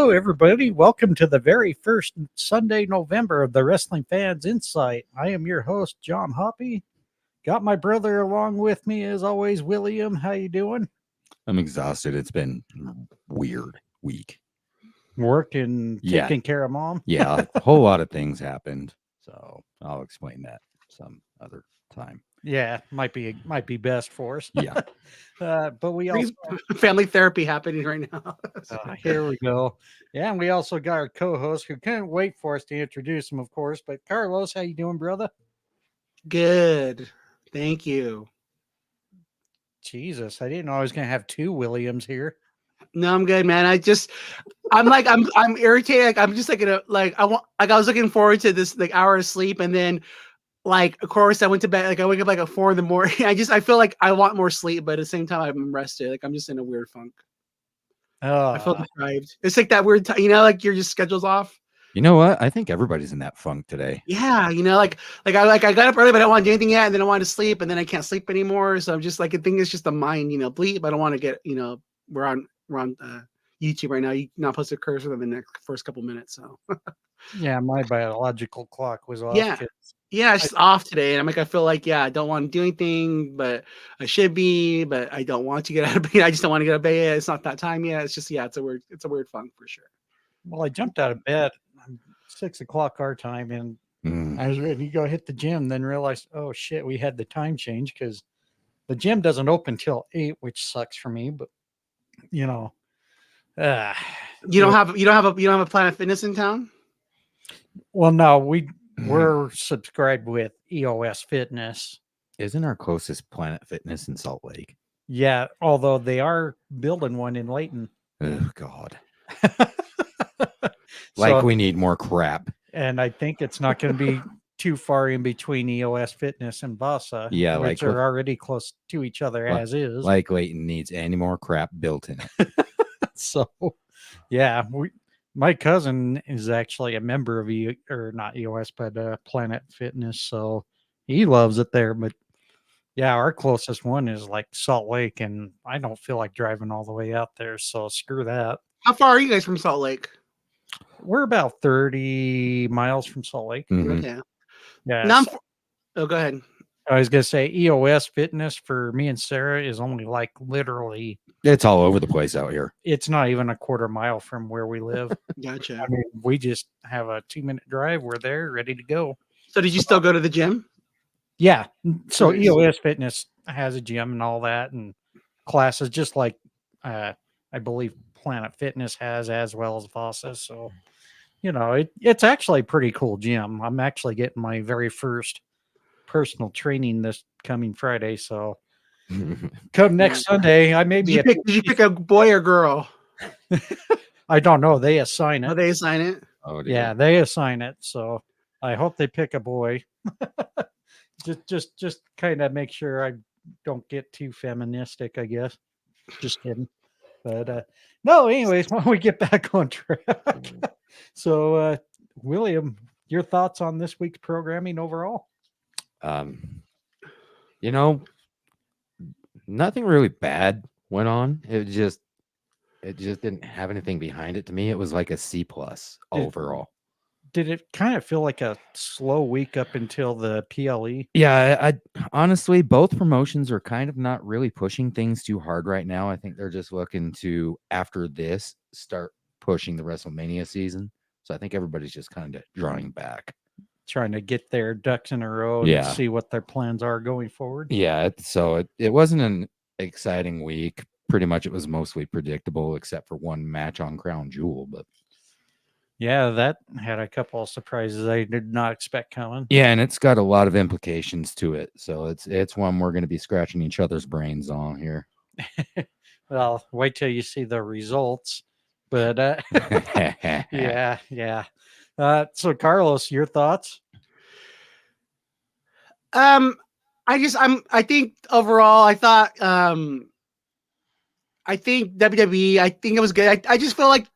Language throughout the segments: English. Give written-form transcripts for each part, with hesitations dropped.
Hello, everybody. Welcome to the very first Sunday, November of the Wrestling Fans Insight. I am your host, John Hoppe. Got my brother along with me, as always, William. How you doing? I'm exhausted. It's been a weird week. Working, taking care of mom? Yeah, a whole lot of things happened. So I'll explain that some other time. Yeah, might be best for us. Yeah. But we also family therapy happening right now. Here we go. Yeah, and we also got our co-host who couldn't wait for us to introduce him, of course. But Carlos, how you doing, brother? Good. Thank you. Jesus, I didn't know I was gonna have two Williams here. No, I'm good, man. I'm irritated. I'm just I was looking forward to this hour of sleep, and then of course I went to bed. I wake up at 4 a.m. I feel like I want more sleep, but at the same time I'm rested. I'm just in a weird funk. I feel deprived. It's like that weird time, your just schedule's off. You know what? I think everybody's in that funk today. Yeah, I got up early, but I don't want to do anything yet, and then I wanted to sleep, and then I can't sleep anymore. So I'm just I think it's just the mind, bleep. I don't want to get, we're on YouTube right now. You not post a cursor in the next first couple minutes. So yeah, my biological clock was off. Yeah, it's off today, and I feel like I don't want to do anything, but I should be, but I don't want to get out of bed. I just don't want to get out of bed. It's not that time yet. It's just it's a weird funk for sure. Well, I jumped out of bed 6 o'clock our time, and I was ready to go hit the gym. Then realized, oh shit, we had the time change because the gym doesn't open till 8, which sucks for me. But you don't have a Planet Fitness in town. Well, no, we're subscribed with EOS Fitness. Isn't our closest Planet Fitness in Salt Lake? Yeah, although they are building one in Layton. Oh God. We need more crap. And I think it's not going to be too far in between EOS Fitness and Vasa. Yeah, which are already close to each other as is. Like Layton needs any more crap built in it. So, yeah, my cousin is actually a member of not EOS, but Planet Fitness. So he loves it there. But yeah, our closest one is like Salt Lake, and I don't feel like driving all the way out there. So screw that. How far are you guys from Salt Lake? We're about 30 miles from Salt Lake. Mm-hmm. Okay. Yeah. Go ahead. I was going to say EOS Fitness for me and Sarah is only literally. It's all over the place out here. It's not even a quarter mile from where we live. Gotcha. I mean, we just have a 2-minute drive. We're there, ready to go. So did you still go to the gym? Yeah. So EOS Fitness has a gym and all that, and classes just like I believe Planet Fitness has, as well as Vasa. So, it's actually a pretty cool gym. I'm actually getting my very first personal training this coming Friday. So come next Sunday, I may be. Did you pick a boy or girl? I don't know. They assign it. Oh, they assign it? Oh, dear. Yeah, they assign it. So I hope they pick a boy. just kind of make sure I don't get too feministic, I guess. Just kidding. But no, anyways, why don't we get back on track? So, William, your thoughts on this week's programming overall? Nothing really bad went on. It just didn't have anything behind it. To me, it was like a C+ overall. Did it kind of feel like a slow week up until the PLE? Yeah, I honestly, both promotions are kind of not really pushing things too hard right now. I think they're just looking to, after this, start pushing the WrestleMania season. So I think everybody's just kind of drawing back, trying to get their ducks in a row and see what their plans are going forward. Yeah, so it wasn't an exciting week. Pretty much it was mostly predictable, except for one match on Crown Jewel. But yeah, that had a couple of surprises I did not expect coming. Yeah, and it's got a lot of implications to it. So it's one we're going to be scratching each other's brains on here. Well, wait till you see the results. But yeah. So Carlos, your thoughts? I think overall, I thought, I think WWE, I think it was good. I just feel like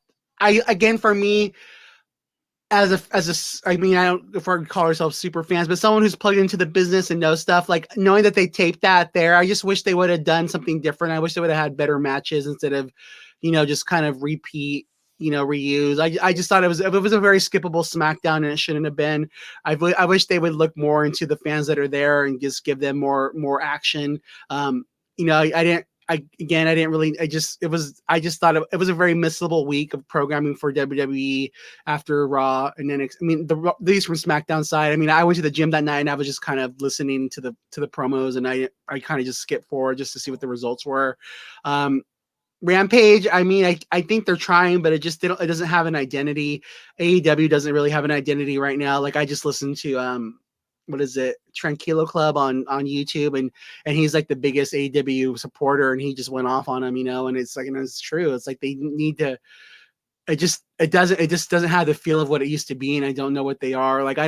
for me, I don't if we call ourselves super fans, but someone who's plugged into the business and knows stuff, like knowing that they taped that there, I just wish they would have done something different. I wish they would have had better matches instead of, just kind of repeat, reused. I just thought it was a very skippable SmackDown, and it shouldn't have been. I wish they would look more into the fans that are there and just give them more action. I didn't really. I just thought it was a very missable week of programming for WWE after Raw, and then these from SmackDown side. I mean, I went to the gym that night and I was just kind of listening to the promos, and I kind of just skipped forward just to see what the results were. Rampage, I mean, I think they're trying, but it doesn't have an identity. AEW doesn't really have an identity right now. Like, I just listened to what is it, Tranquilo Club on YouTube, and he's like the biggest AEW supporter, and he just went off on him, and it's like, and it's true. It's like they need to. It just doesn't have the feel of what it used to be, and I don't know what they are. Like,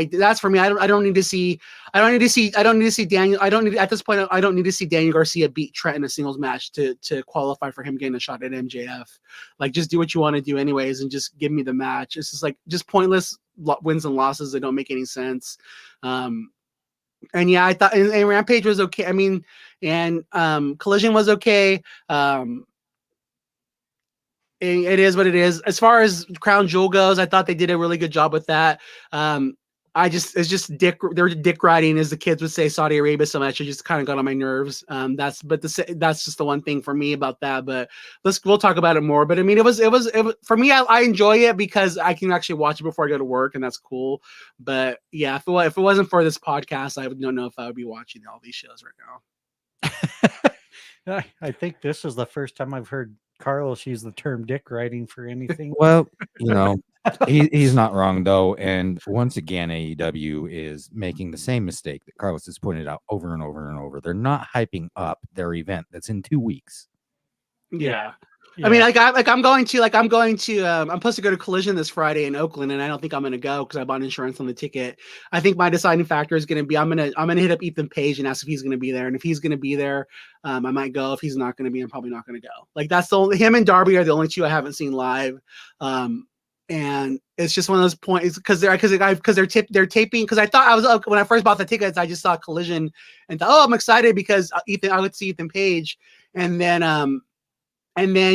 that's for me. I don't need to see Daniel. At this point, I don't need to see Daniel Garcia beat Trent in a singles match to qualify for him getting a shot at MJF. Like, just do what you want to do anyways, and just give me the match. It's just like, just pointless wins and losses that don't make any sense. And yeah, I thought, and Rampage was okay. I mean, and Collision was okay. It is what it is. As far as Crown Jewel goes, I thought they did a really good job with that. It's just they're dick riding, as the kids would say, Saudi Arabia so much. It just kind of got on my nerves. That's just the one thing for me about that. But we'll talk about it more. But I mean, it was for me. I enjoy it because I can actually watch it before I go to work, and that's cool. But yeah, if it wasn't for this podcast, I don't know if I would be watching all these shows right now. I think this is the first time I've heard Carlos use the term dick riding for anything. Well, he's not wrong though. And once again, AEW is making the same mistake that Carlos has pointed out over and over and over. They're not hyping up their event that's in 2 weeks. Yeah. I mean, I'm supposed to go to Collision this Friday in Oakland, and I don't think I'm going to go because I bought insurance on the ticket. I think my deciding factor is going to be I'm going to hit up Ethan Page and ask if he's going to be there, and if he's going to be there, I might go. If he's not going to be, I'm probably not going to go. Like, that's him and Darby are the only two I haven't seen live. And it's just one of those points because they're taping. Because I thought when I first bought the tickets, I just saw Collision and thought, oh, I'm excited because I would see Ethan Page, and then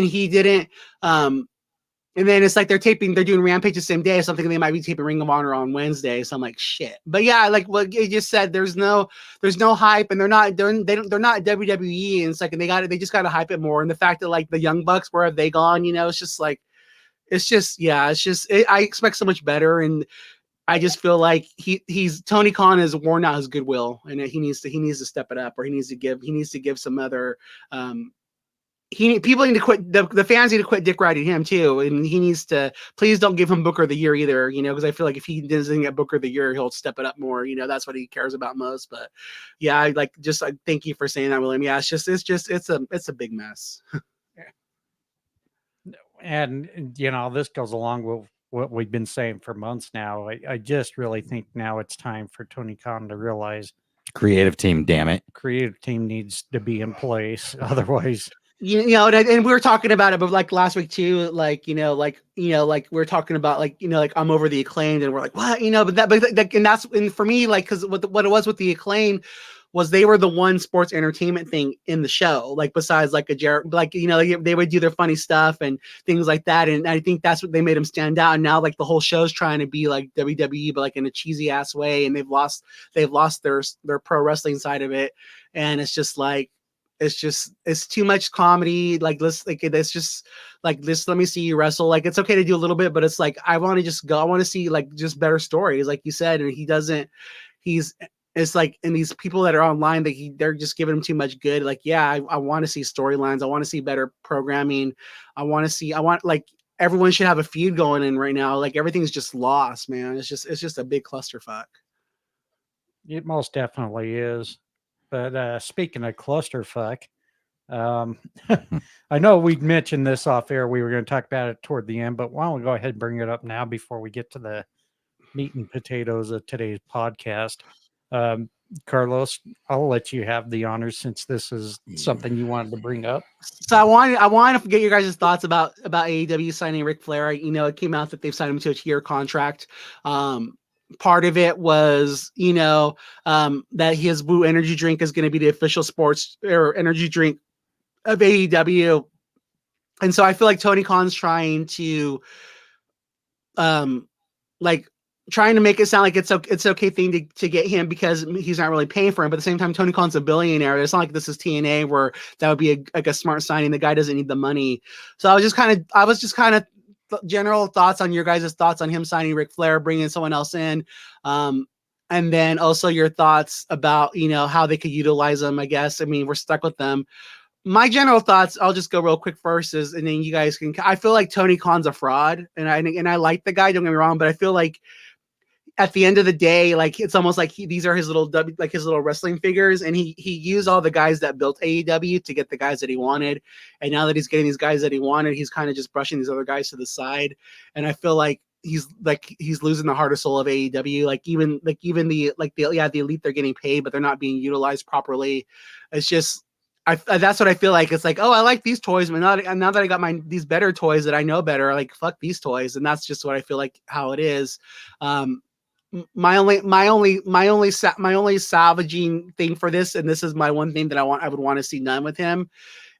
he didn't. And then it's like they're doing Rampage the same day. So I'm thinking they might be taping Ring of Honor on Wednesday. So I'm like, shit. But yeah, like what you just said, there's no hype, and they're not WWE, and it's like, and they just got to hype it more. And the fact that, like, the Young Bucks, where have they gone? It's just like, I expect so much better, and I just feel like Tony Khan has worn out his goodwill, and he needs to step it up, or he needs to give some other. People need to quit. The fans need to quit dick riding him too, and he needs to. Please don't give him Booker of the Year either, because I feel like if he doesn't get Booker of the Year, he'll step it up more. That's what he cares about most. But yeah, I thank you for saying that, William. Yeah, it's a big mess. And this goes along with what we've been saying for months now. I just really think now it's time for Tony Khan to realize creative team, damn it, creative team needs to be in place. Otherwise. And we were talking about it, but like last week too, like we're talking about like I'm over the Acclaimed, and we're like, what, and for me, like, because what it was with the Acclaimed was they were the one sports entertainment thing in the show, like besides like they would do their funny stuff and things like that, and I think that's what they made them stand out. And now like the whole show's trying to be like WWE, but like in a cheesy ass way, and they've lost their pro wrestling side of it, and it's just like. It's too much comedy. Like, it's just like this. Let me see you wrestle. Like, it's okay to do a little bit, but it's like, I want to just go. I want to see like just better stories, like you said. And it's like, and these people that are online, they're just giving him too much good. Like, yeah, I want to see storylines. I want to see better programming. Like, everyone should have a feud going in right now. Like, everything's just lost, man. It's just a big clusterfuck. It most definitely is. But speaking of clusterfuck, I know we'd mentioned this off air. We were going to talk about it toward the end, but why don't we go ahead and bring it up now before we get to the meat and potatoes of today's podcast? Carlos, I'll let you have the honors since this is something you wanted to bring up. So I wanted to get your guys' thoughts about AEW signing Ric Flair. It came out that they've signed him to a 2-year contract. Part of it was, that his Woo energy drink is going to be the official sports or energy drink of AEW. And so I feel like Tony Khan's trying to like trying to make it sound like it's okay thing to get him because he's not really paying for him. But at the same time, Tony Khan's a billionaire. It's not like this is TNA where that would be like a smart signing. The guy doesn't need the money. So I was just kind of general thoughts on your guys' thoughts on him signing Ric Flair, bringing someone else in. And then also your thoughts about, you know, how they could utilize them, I guess. I mean, we're stuck with them. My general thoughts, I'll just go real quick first is, and then you guys can, I feel like Tony Khan's a fraud and I like the guy, don't get me wrong, but I feel like at the end of the day, like it's almost like these are his little wrestling figures, and he used all the guys that built AEW to get the guys that he wanted, and now that he's getting these guys that he wanted, he's kind of just brushing these other guys to the side, and I feel like he's losing the heart and soul of AEW. Like even the elite, they're getting paid, but they're not being utilized properly. It's just that's what I feel like. It's like, oh, I like these toys, but now that I got these better toys that I know better, like fuck these toys, and that's just what I feel like how it is. My only salvaging thing for this, and this is my one thing that I would want to see done with him,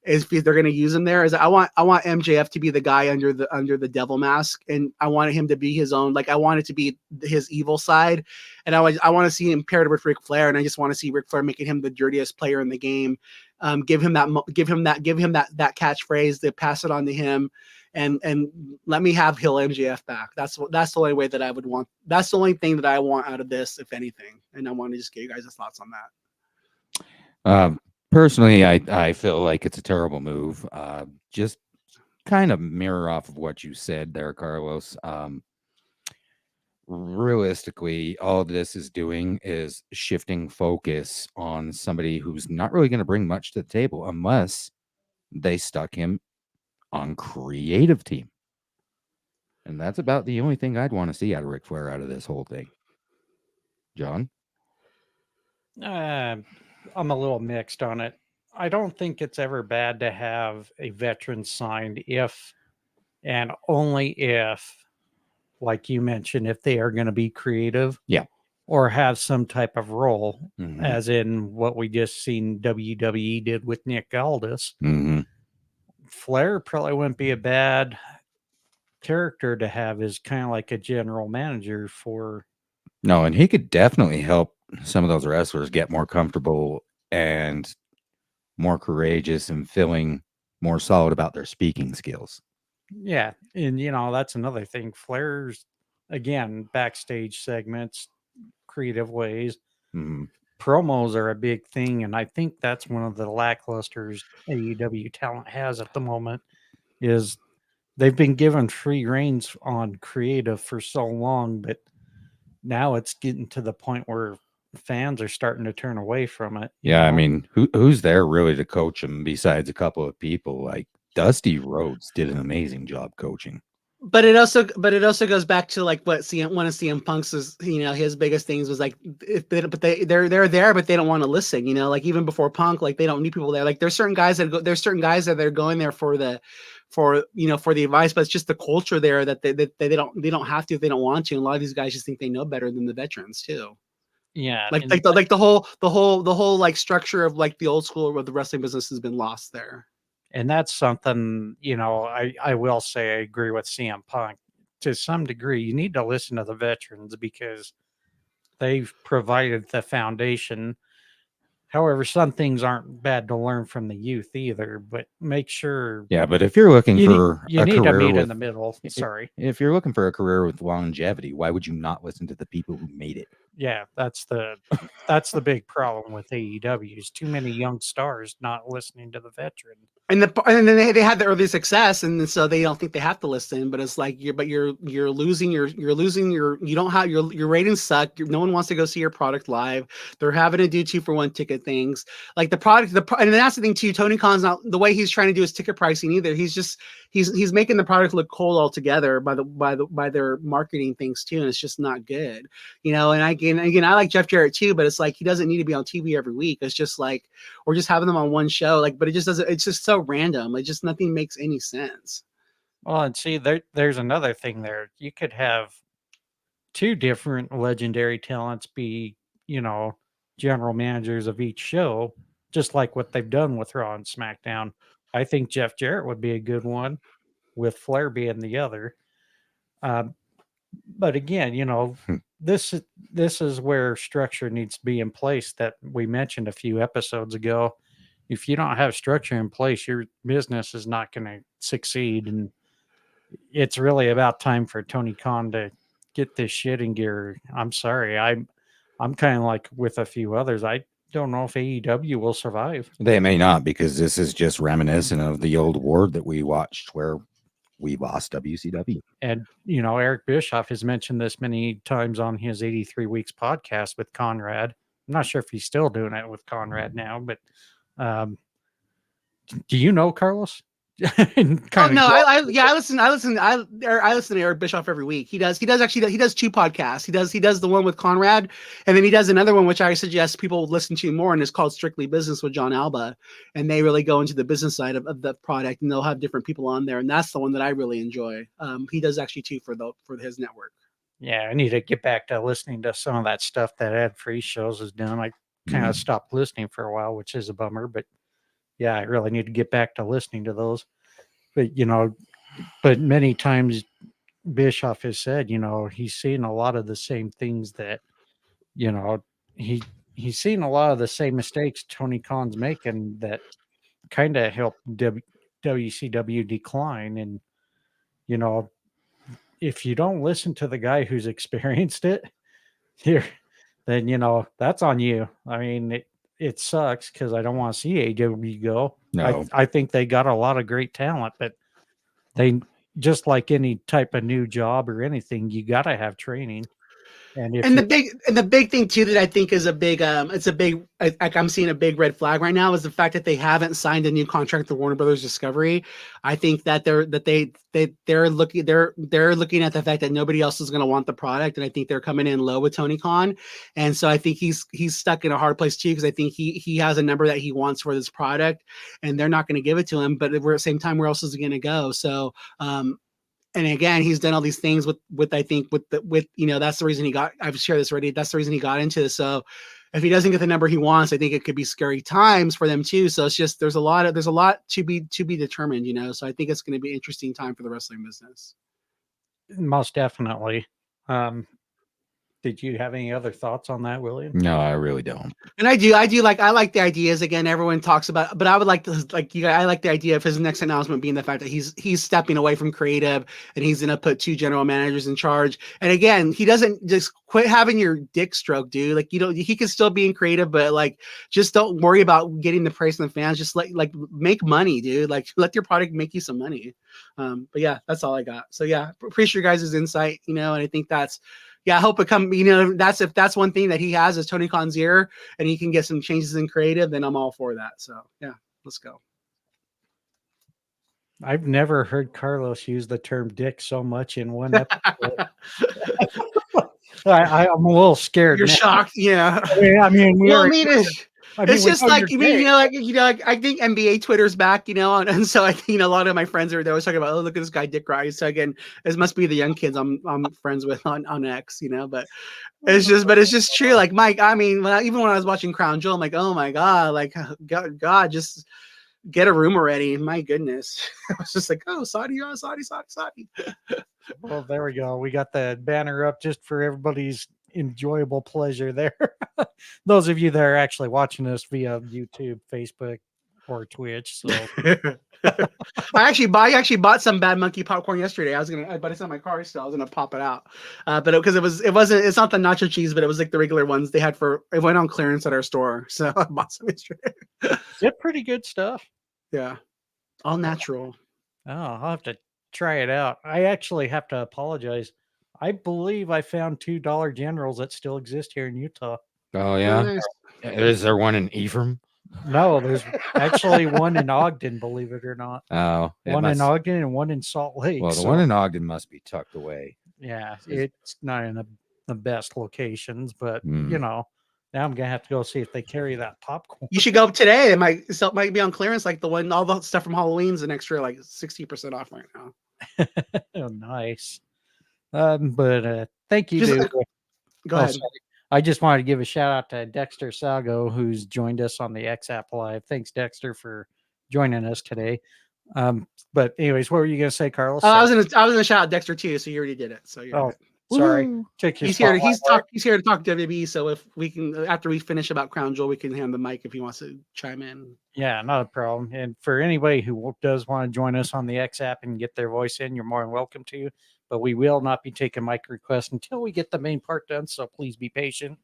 is if they're going to use him there, is I want MJF to be the guy under the devil mask, and I wanted him to be his own, like I want it to be his evil side, and I want to see him paired with Ric Flair, and I just want to see Ric Flair making him the dirtiest player in the game. Give him that catchphrase, to pass it on to him, and let me have heel MJF back. That's the only way that I would want. That's the only thing that I want out of this, if anything. And I want to just get you guys' thoughts on that. Personally, I feel like it's a terrible move. Just kind of mirror off of what you said there, Carlos. Realistically, all this is doing is shifting focus on somebody who's not really going to bring much to the table unless they stuck him on creative team. And that's about the only thing I'd want to see out of Ric Flair out of this whole thing. John? I'm a little mixed on it. I don't think it's ever bad to have a veteran signed if and only if, like you mentioned, if they are going to be creative. Yeah. Or have some type of role, Mhm. as in what we just seen WWE did with Nick Aldis. Mm-hmm. Flair probably wouldn't be a bad character to have as kind of like a general manager for. No, and he could definitely help some of those wrestlers get more comfortable and more courageous and feeling more solid about their speaking skills. Yeah, and that's another thing. Flair's, again, backstage segments, creative ways. Mm-hmm. Promos are a big thing, and I think that's one of the lacklusters AEW talent has at the moment, is they've been given free reins on creative for so long, but now it's getting to the point where fans are starting to turn away from it. Yeah, I mean, who's there really to coach them besides a couple of people? Like Dusty Rhodes did an amazing job coaching. But it also goes back to like what one of CM Punk's is, his biggest things was like, if they're there, but they don't want to listen. Like even before Punk, like they don't need people there. Like there's certain guys that are going there for the advice, but it's just the culture there that they don't have to if they don't want to. And a lot of these guys just think they know better than the veterans too. Yeah, the whole like structure of like the old school of the wrestling business has been lost there. And that's something, I will say I agree with CM Punk to some degree. You need to listen to the veterans because they've provided the foundation. However, some things aren't bad to learn from the youth either, but make sure. Yeah, but if you're looking for you a need to career meet with, in the middle. Sorry. If you're looking for a career with longevity, why would you not listen to the people who made it? Yeah, that's the big problem with AEW is too many young stars not listening to the veteran. And then they had the early success, and so they don't think they have to listen. But it's like you're losing your ratings suck. No one wants to go see your product live. They're having to do 2-for-1 ticket things. Like the product, and that's the thing too. Tony Khan's not the way he's trying to do his ticket pricing either. He's making the product look cold altogether by their marketing things too, and it's just not good. And again, I like Jeff Jarrett too, but it's like he doesn't need to be on TV every week. It's just like we're just having them on one show, like, but it just doesn't. It's just so random. It just nothing makes any sense. Well, and see, there's another thing there. You could have two different legendary talents be, general managers of each show, just like what they've done with Raw and SmackDown. I think Jeff Jarrett would be a good one, with Flair being the other. But again, this is where structure needs to be in place that we mentioned a few episodes ago. If you don't have structure in place, your business is not going to succeed, and it's really about time for Tony Khan to get this shit in gear. I'm sorry, I'm kind of like with a few others. I don't know if AEW will survive. They may not, because this is just reminiscent of the old war that we watched where we lost WCW. And, Eric Bischoff has mentioned this many times on his 83 Weeks podcast with Conrad. I'm not sure if he's still doing it with Conrad now, but do you know Carlos? I listen to Eric Bischoff every week. He does two podcasts. He does the one with Conrad, and then he does another one which I suggest people listen to more, and it's called Strictly Business with John Alba, and they really go into the business side of the product, and they'll have different people on there, and that's the one that I really enjoy. He does actually two for his network. Yeah, I need to get back to listening to some of that stuff that Ad Free Shows has done. I kind of stopped listening for a while, which is a bummer, but yeah, I really need to get back to listening to those. But, but many times Bischoff has said, he's seen a lot of the same things that, he's seen a lot of the same mistakes Tony Khan's making that kind of helped WCW decline. And, if you don't listen to the guy who's experienced it here, then, that's on you. I mean, it sucks because I don't want to see AEW go. No. I think they got a lot of great talent, but they, just like any type of new job or anything, you got to have training. And the big thing too that I think is a big I'm seeing a big red flag right now is the fact that they haven't signed a new contract with Warner Brothers Discovery. I think that they're looking at the fact that nobody else is going to want the product, and I think they're coming in low with Tony Khan, and so I think he's stuck in a hard place too, because I think he has a number that he wants for this product, and they're not going to give it to him. But we're at the same time, where else is he going to go? So. And again, he's done all these things with that's the reason I've shared this already. That's the reason he got into this. So if he doesn't get the number he wants, I think it could be scary times for them too. So it's just, there's a lot to be determined, so I think it's going to be an interesting time for the wrestling business. Most definitely. Did you have any other thoughts on that, William? No, I really don't. And I like the ideas. Again, everyone talks about, but I would like to, I like the idea of his next announcement being the fact that he's stepping away from creative, and he's going to put 2 general managers in charge. And again, he doesn't just quit having your dick stroke, dude. He can still be in creative, but just don't worry about getting the praise from the fans. Just make money, dude. Let your product make you some money. But yeah, that's all I got. So yeah, appreciate your guys' insight, and I think that's, I hope it come, if that's one thing that he has is Tony Khan's ear, and he can get some changes in creative, then I'm all for that. So yeah, let's go. I've never heard Carlos use the term dick so much in one episode. I'm a little scared. You're now. shocked. Yeah. It's just I think NBA Twitter's back, and so I think a lot of my friends are always talking about, oh, look at this guy Dick Rice. So again, this must be the young kids I'm friends with on X, but it's just true. Mike, I mean, when I was watching Crown Jewel, I'm like, oh my God, God, just get a room already. My goodness. I was just like, oh, Saudi. Well, there we go. We got the banner up just for everybody's enjoyable pleasure there. Those of you that are actually watching this via YouTube, Facebook, or Twitch. So I actually bought some Bad Monkey popcorn yesterday. But it's in my car still. I was gonna pop it out. But because it's not the nacho cheese, but it was the regular ones they had it went on clearance at our store. So I bought some yesterday. It's pretty good stuff. Yeah. All natural. Oh, I'll have to try it out. I actually have to apologize. I believe I found $2 Generals that still exist here in Utah. Oh yeah. Nice. Is there one in Ephraim? No, there's actually one in Ogden, believe it or not. Oh, one in Ogden and one in Salt Lake. Well, the one in Ogden must be tucked away. Yeah, it's not in the best locations, but now I'm gonna have to go see if they carry that popcorn. You should go today. It might be on clearance, all the stuff from Halloween's an extra 60% off right now. Oh, nice. But thank you. Go ahead. I just wanted to give a shout out to Dexter Salgo, who's joined us on the X App Live. Thanks, Dexter, for joining us today. But anyways, what were you gonna say, Carlos? I was gonna shout out Dexter too, so you already did it. So you're Oh, good. sorry. Woo! Take your He's here. spotlight. He's here to talk WWE. So if we can, after we finish about Crown Jewel, we can hand the mic if he wants to chime in. Yeah, not a problem. And for anybody who does want to join us on the X app and get their voice in, you're more than welcome to. But we will not be taking mic requests until we get the main part done. So please be patient.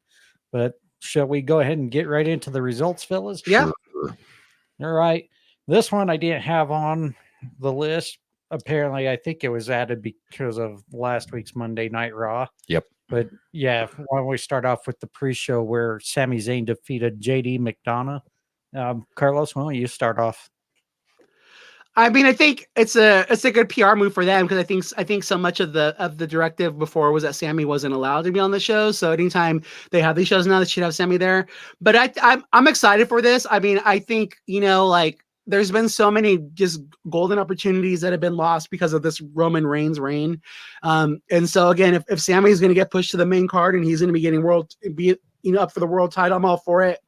But shall we go ahead and get right into the results, fellas? Yeah. Sure. All right. This one I didn't have on the list. Apparently, I think it was added because of last week's Monday Night Raw. Yep. But yeah, why don't we start off with the pre-show where Sami Zayn defeated JD McDonough? Carlos, why don't you start off? I mean, I think it's a good PR move for them, because I think so much of the directive before was that Sammy wasn't allowed to be on the show. So anytime they have these shows now, they should have Sammy there. But I'm excited for this. I mean, I think, like, there's been so many just golden opportunities that have been lost because of this Roman Reigns reign. And so again, if Sammy's going to get pushed to the main card and he's going to be getting up for the world title, I'm all for it.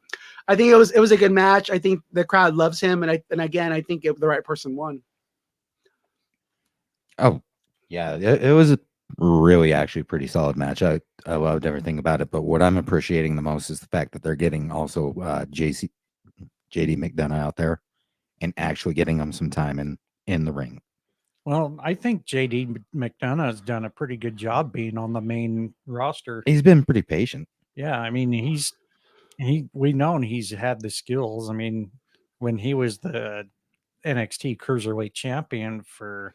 I think it was a good match. I think the crowd loves him, and again, I think the right person won. Oh, yeah, it was a really actually pretty solid match. I loved everything about it, but what I'm appreciating the most is the fact that they're getting also JD McDonough out there and actually getting him some time in the ring. Well, I think JD McDonough has done a pretty good job being on the main roster. He's been pretty patient. Yeah, I mean, we known he's had the skills. I mean, when he was the NXT Cruiserweight champion for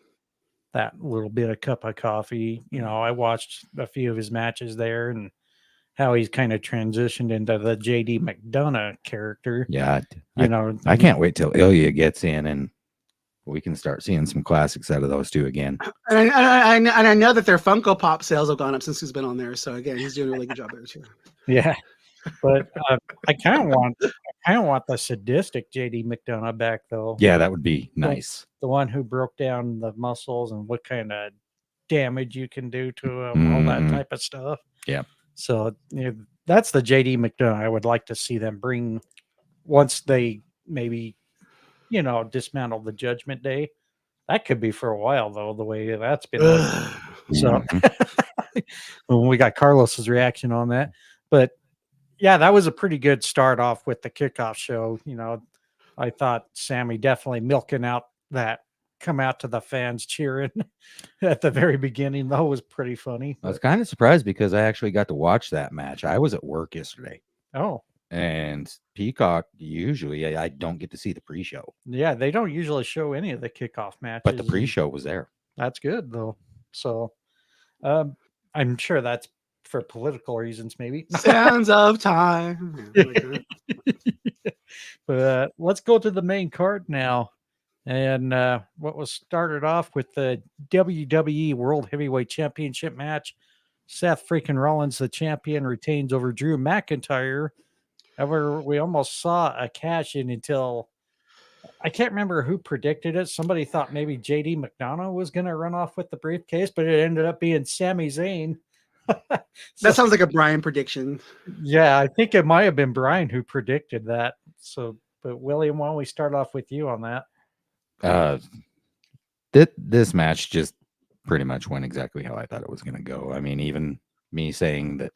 that little bit of cup of coffee, I watched a few of his matches there and how he's kind of transitioned into the JD McDonough character. Yeah, I can't wait till Ilya gets in and we can start seeing some classics out of those two again. And I know that their Funko Pop sales have gone up since he's been on there. So again, he's doing a really good job there too. Yeah. But I kind of want the sadistic JD McDonough back, though. Yeah, that would be nice. The one who broke down the muscles and what kind of damage you can do to him, all that type of stuff. Yeah. So that's the JD McDonough I would like to see them bring once they maybe dismantle the Judgment Day. That could be for a while, though, the way that's been. So we got Carlos's reaction on that, but. Yeah, that was a pretty good start off with the kickoff show. I thought Sammy definitely milking out that come out to the fans cheering at the very beginning, though, was pretty funny. I was kind of surprised because I actually got to watch that match. I was at work yesterday. Oh. And Peacock, usually I don't get to see the pre-show. Yeah, they don't usually show any of the kickoff matches. But the pre-show was there. That's good, though. So I'm sure that's for political reasons, maybe. Sands of time. But let's go to the main card now. And what was started off with the WWE World Heavyweight Championship match. Seth freaking Rollins, the champion, retains over Drew McIntyre. However, we almost saw a cash in until I can't remember who predicted it. Somebody thought maybe JD McDonough was going to run off with the briefcase, but it ended up being Sami Zayn. That sounds like a Bryan prediction. Yeah, I think it might have been Bryan who predicted that. So, but William, why don't we start off with you on that? This match just pretty much went exactly how I thought it was going to go. I mean, even me saying that,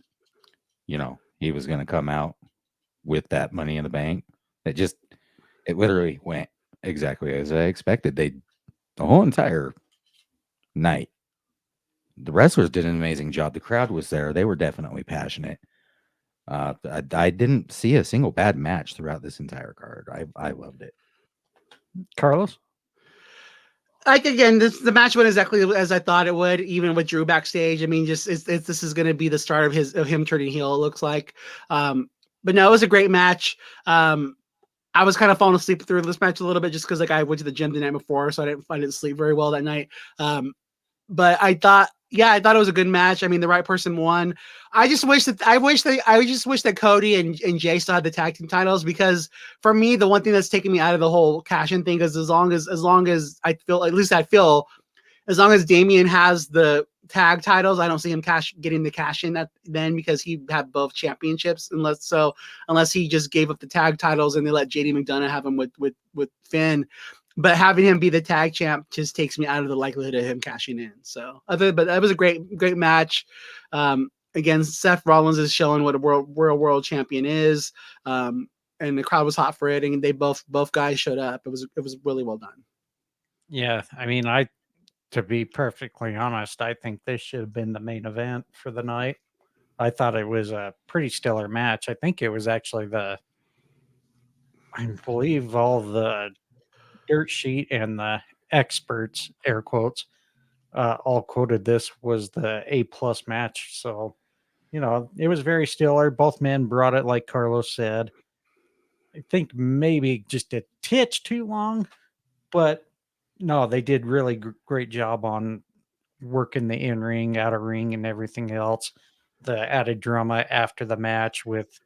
he was going to come out with that Money in the Bank, it literally went exactly as I expected. The whole entire night, the wrestlers did an amazing job. The crowd was there. They were definitely passionate. I didn't see a single bad match throughout this entire card. I loved it. Carlos? Again, the match went exactly as I thought it would, even with Drew backstage. I mean, this is going to be the start of him turning heel, it looks like. But no, it was a great match. I was kind of falling asleep through this match a little bit just because I went to the gym the night before, so I didn't sleep very well that night. But I thought it was a good match. I mean, the right person won. I just wish that Cody and Jay still had the tag team titles, because for me, the one thing that's taking me out of the whole cash-in thing is as long as I feel, as long as Damian has the tag titles. I don't see him getting the cash in then because he had both championships unless he just gave up the tag titles and they let JD McDonough have him with Finn. But having him be the tag champ just takes me out of the likelihood of him cashing in. So but that was a great match. Again, Seth Rollins is showing what a world champion is. And the crowd was hot for it, and they both guys showed up. It was really well done. Yeah, I mean, to be perfectly honest, I think this should have been the main event for the night. I thought it was a pretty stellar match. I think it was actually I believe all the dirt sheet and the experts, air quotes, all quoted this was the A+ match. So, it was very stellar. Both men brought it, like Carlos said. I think maybe just a titch too long, but no, they did really great job on working the in-ring, out-of-ring, and everything else. The added drama after the match with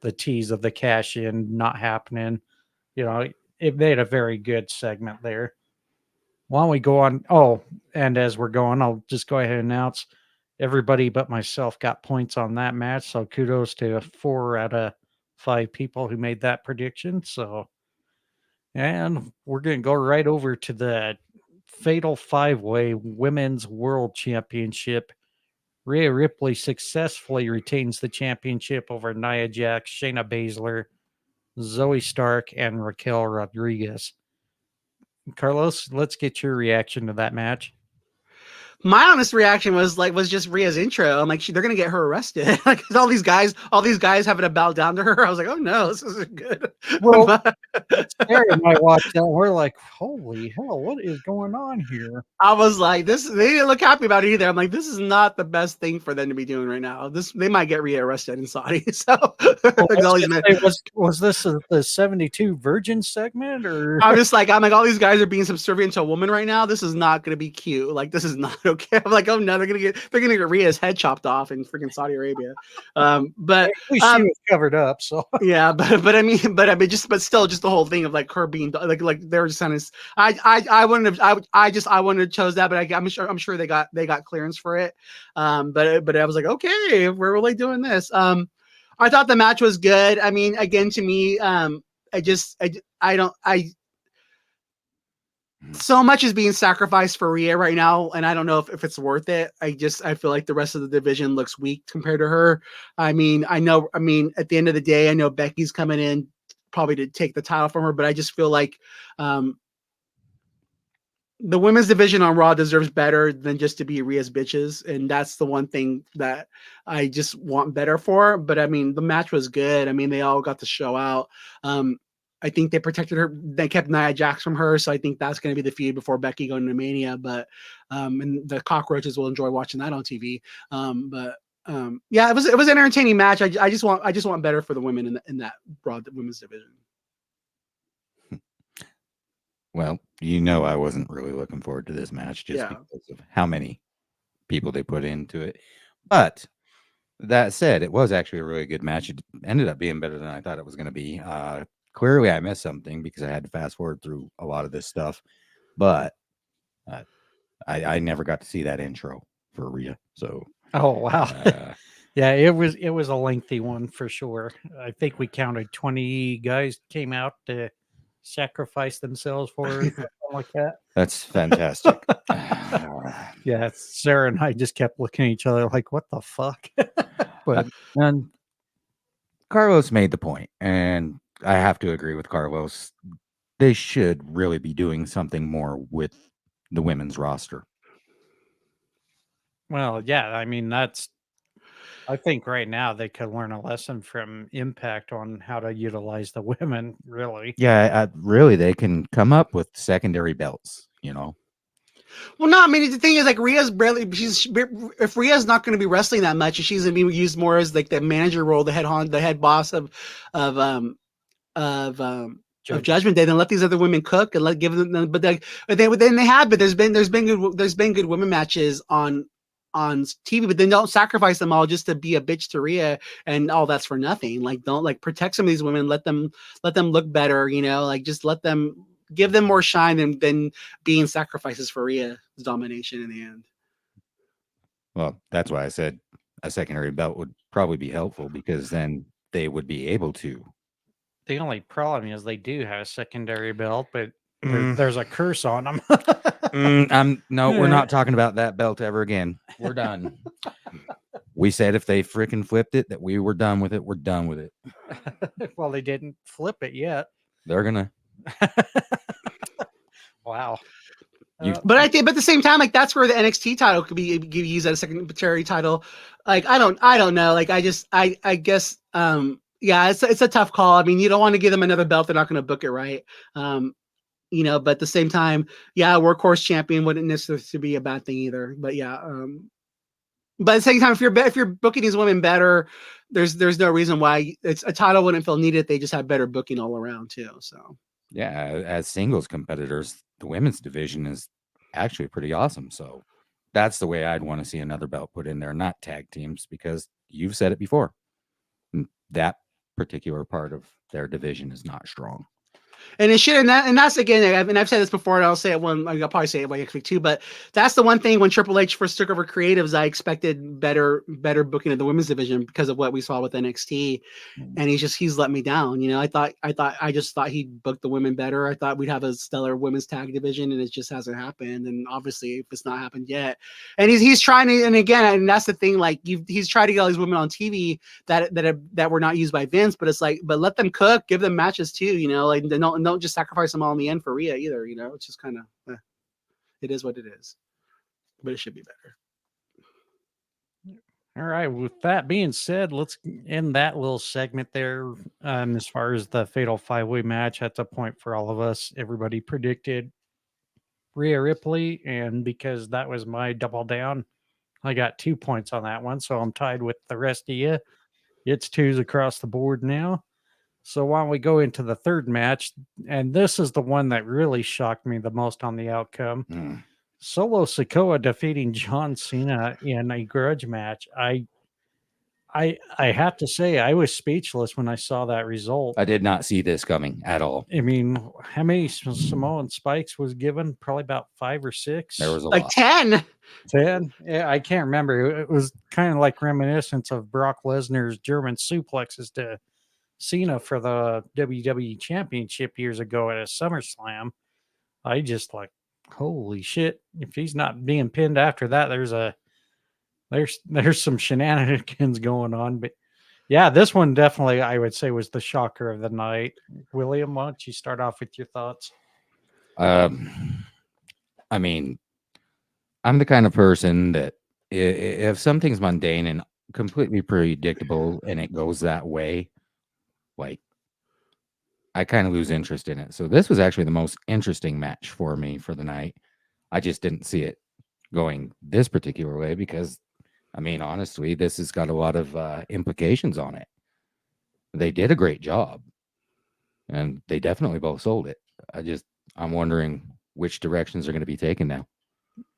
the tease of the cash-in not happening. It made a very good segment there. Why don't we go on? Oh, and as we're going, I'll just go ahead and announce everybody but myself got points on that match. So kudos to 4 out of 5 people who made that prediction. So, and we're going to go right over to the Fatal 5-Way Women's World Championship. Rhea Ripley successfully retains the championship over Nia Jax, Shayna Baszler, Zoe Stark, and Raquel Rodriguez. Carlos, let's get your reaction to that match. My honest reaction was just Rhea's intro. I'm like, they're gonna get her arrested. Like all these guys having to bow down to her. I was like, oh no, this isn't good. Well, Sarah and I watched that. And we're like, holy hell, what is going on here? I was like, they didn't look happy about it either. I'm like, this is not the best thing for them to be doing right now. They might get Rhea arrested in Saudi. So was this the 72 Virgin segment, or I'm like, all these guys are being subservient to a woman right now. This is not gonna be cute. Like, this is not okay. I'm like, oh no, they're gonna get Rhea's head chopped off in freaking Saudi Arabia. But she was covered up. So yeah, but I mean, still, just the whole thing of like her being like they're just kind of. I wouldn't have. I wouldn't have chose that, but I'm sure they got clearance for it. But I was like, okay, we're really doing this. I thought the match was good. I mean, again, to me, so much is being sacrificed for Rhea right now, and I don't know if it's worth it. I feel like the rest of the division looks weak compared to her. I mean, at the end of the day, I know Becky's coming in probably to take the title from her, but I just feel like the women's division on Raw deserves better than just to be Rhea's bitches, and that's the one thing that I just want better for. But I mean, the match was good. I mean, they all got to show out. I think they protected her. They kept Nia Jax from her, so I think that's going to be the feud before Becky going to Mania. But and the cockroaches will enjoy watching that on TV. Yeah, it was an entertaining match. I just want better for the women in that Raw women's division. Well, I wasn't really looking forward to this match just because of how many people they put into it. But that said, it was actually a really good match. It ended up being better than I thought it was going to be. Clearly, I missed something because I had to fast forward through a lot of this stuff. But I never got to see that intro for Rhea. So, oh wow, yeah, it was a lengthy one for sure. I think we counted 20 guys came out to sacrifice themselves for her, something like that. That's fantastic. Yeah, Sarah and I just kept looking at each other like, what the fuck? But and Carlos made the point, and I have to agree with Carlos. They should really be doing something more with the women's roster. Well, yeah, I mean, I think right now they could learn a lesson from Impact on how to utilize the women, really. Yeah, really, they can come up with secondary belts, Well, no, I mean, the thing is, like, if Rhea's not going to be wrestling that much, and she's going to be used more as like the manager role, the head boss of Judgment Day, then let these other women cook and give them. But there's been good women matches on TV, but then don't sacrifice them all just to be a bitch to Rhea, and all that's for nothing. Like, don't protect some of these women, let them look better, just let them. Give them more shine than being sacrifices for Rhea's domination in the end. Well, that's why I said a secondary belt would probably be helpful because then they would be able to. The only problem is they do have a secondary belt, but Mm. there's a curse on them. No, we're not talking about that belt ever again. We're done. We said if they freaking flipped it, that we were done with it. We're done with it. Well, they didn't flip it yet. They're gonna. Wow. But I think, but at the same time, like that's where the NXT title could be used as a secondary title. Like I don't know. Like I guess, yeah, it's a tough call. I mean, you don't want to give them another belt; they're not going to book it right. But at the same time, yeah, workhorse champion wouldn't necessarily be a bad thing either. But yeah, but at the same time, if you're booking these women better, there's no reason why it's a title wouldn't feel needed. They just have better booking all around too. So yeah, as singles competitors, the women's division is actually pretty awesome. So that's the way I'd want to see another belt put in there, not tag teams, because you've said it before. That particular part of their division is not strong. And it should, and that's again, and I've said this before, and I'll say it I'll probably say it next week too. But that's the one thing when Triple H first took over creatives, I expected better booking of the women's division because of what we saw with NXT, and he's let me down. I just thought he'd book the women better. I thought we'd have a stellar women's tag division, and it just hasn't happened. And obviously, if it's not happened yet, and he's trying to, and again, and that's the thing, like he's trying to get all these women on TV that were not used by Vince, but it's like, but let them cook, give them matches too, like don't just sacrifice them all in the end for Rhea either. It's just kind of, it is what it is, but it should be better. All right. With that being said, let's end that little segment there. As far as the Fatal 5-Way match, that's a point for all of us. Everybody predicted Rhea Ripley, and because that was my double down, I got 2 points on that one. So I'm tied with the rest of you. It's 2s across the board now. So why don't we go into the third match? And this is the one that really shocked me the most on the outcome. Solo Sikoa defeating John Cena in a grudge match. I have to say I was speechless when I saw that result. I did not see this coming at all. I mean, how many Samoan spikes was given? Probably about 5 or 6. There was a like lot. 10. 10? Yeah, I can't remember. It was kind of like reminiscence of Brock Lesnar's German suplexes to Cena for the WWE Championship years ago at a SummerSlam. I just like, holy shit! If he's not being pinned after that, there's some shenanigans going on. But yeah, this one definitely I would say was the shocker of the night. William, why don't you start off with your thoughts? I mean, I'm the kind of person that if something's mundane and completely predictable and it goes that way, like I kind of lose interest in it. So this was actually the most interesting match for me for the night. I just didn't see it going this particular way because, I mean, honestly, this has got a lot of implications on it. They did a great job, and they definitely both sold it. I'm wondering which directions are going to be taken now.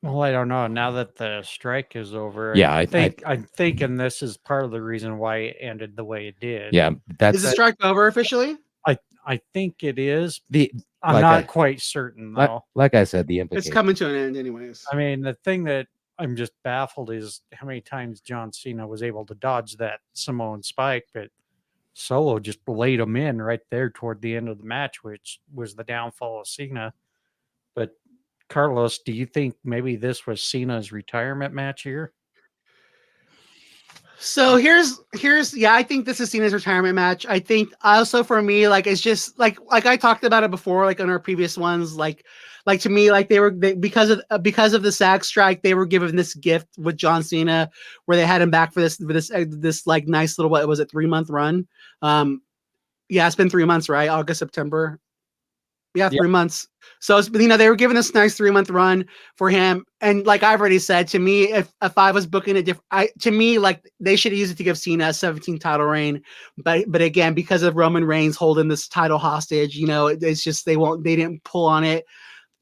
Well, I don't know. Now that the strike is over, Yeah, I'm thinking this is part of the reason why it ended the way it did. Yeah, is the strike over officially? I think it is. I'm like not quite certain though. Like I said, the implications. It's coming to an end anyways. I mean, the thing that I'm just baffled is how many times John Cena was able to dodge that Samoan spike, but Solo just laid him in right there toward the end of the match, which was the downfall of Cena. But Carlos, do you think maybe this was Cena's retirement match here? So here's yeah, I think this is Cena's retirement match. I think also for me, like it's just like I talked about it before, like on our previous ones, like to me, like because of the SAG strike, they were given this gift with John Cena where they had him back for this like nice little, what was it, 3-month run? Yeah, it's been 3 months, right? August, September. Yeah, 3 months. So they were giving this nice 3-month run for him, and like I've already said, to me, if I was booking it different, to me, like they should have used it to give Cena a 17 title reign, but again, because of Roman Reigns holding this title hostage, it's just they didn't pull on it.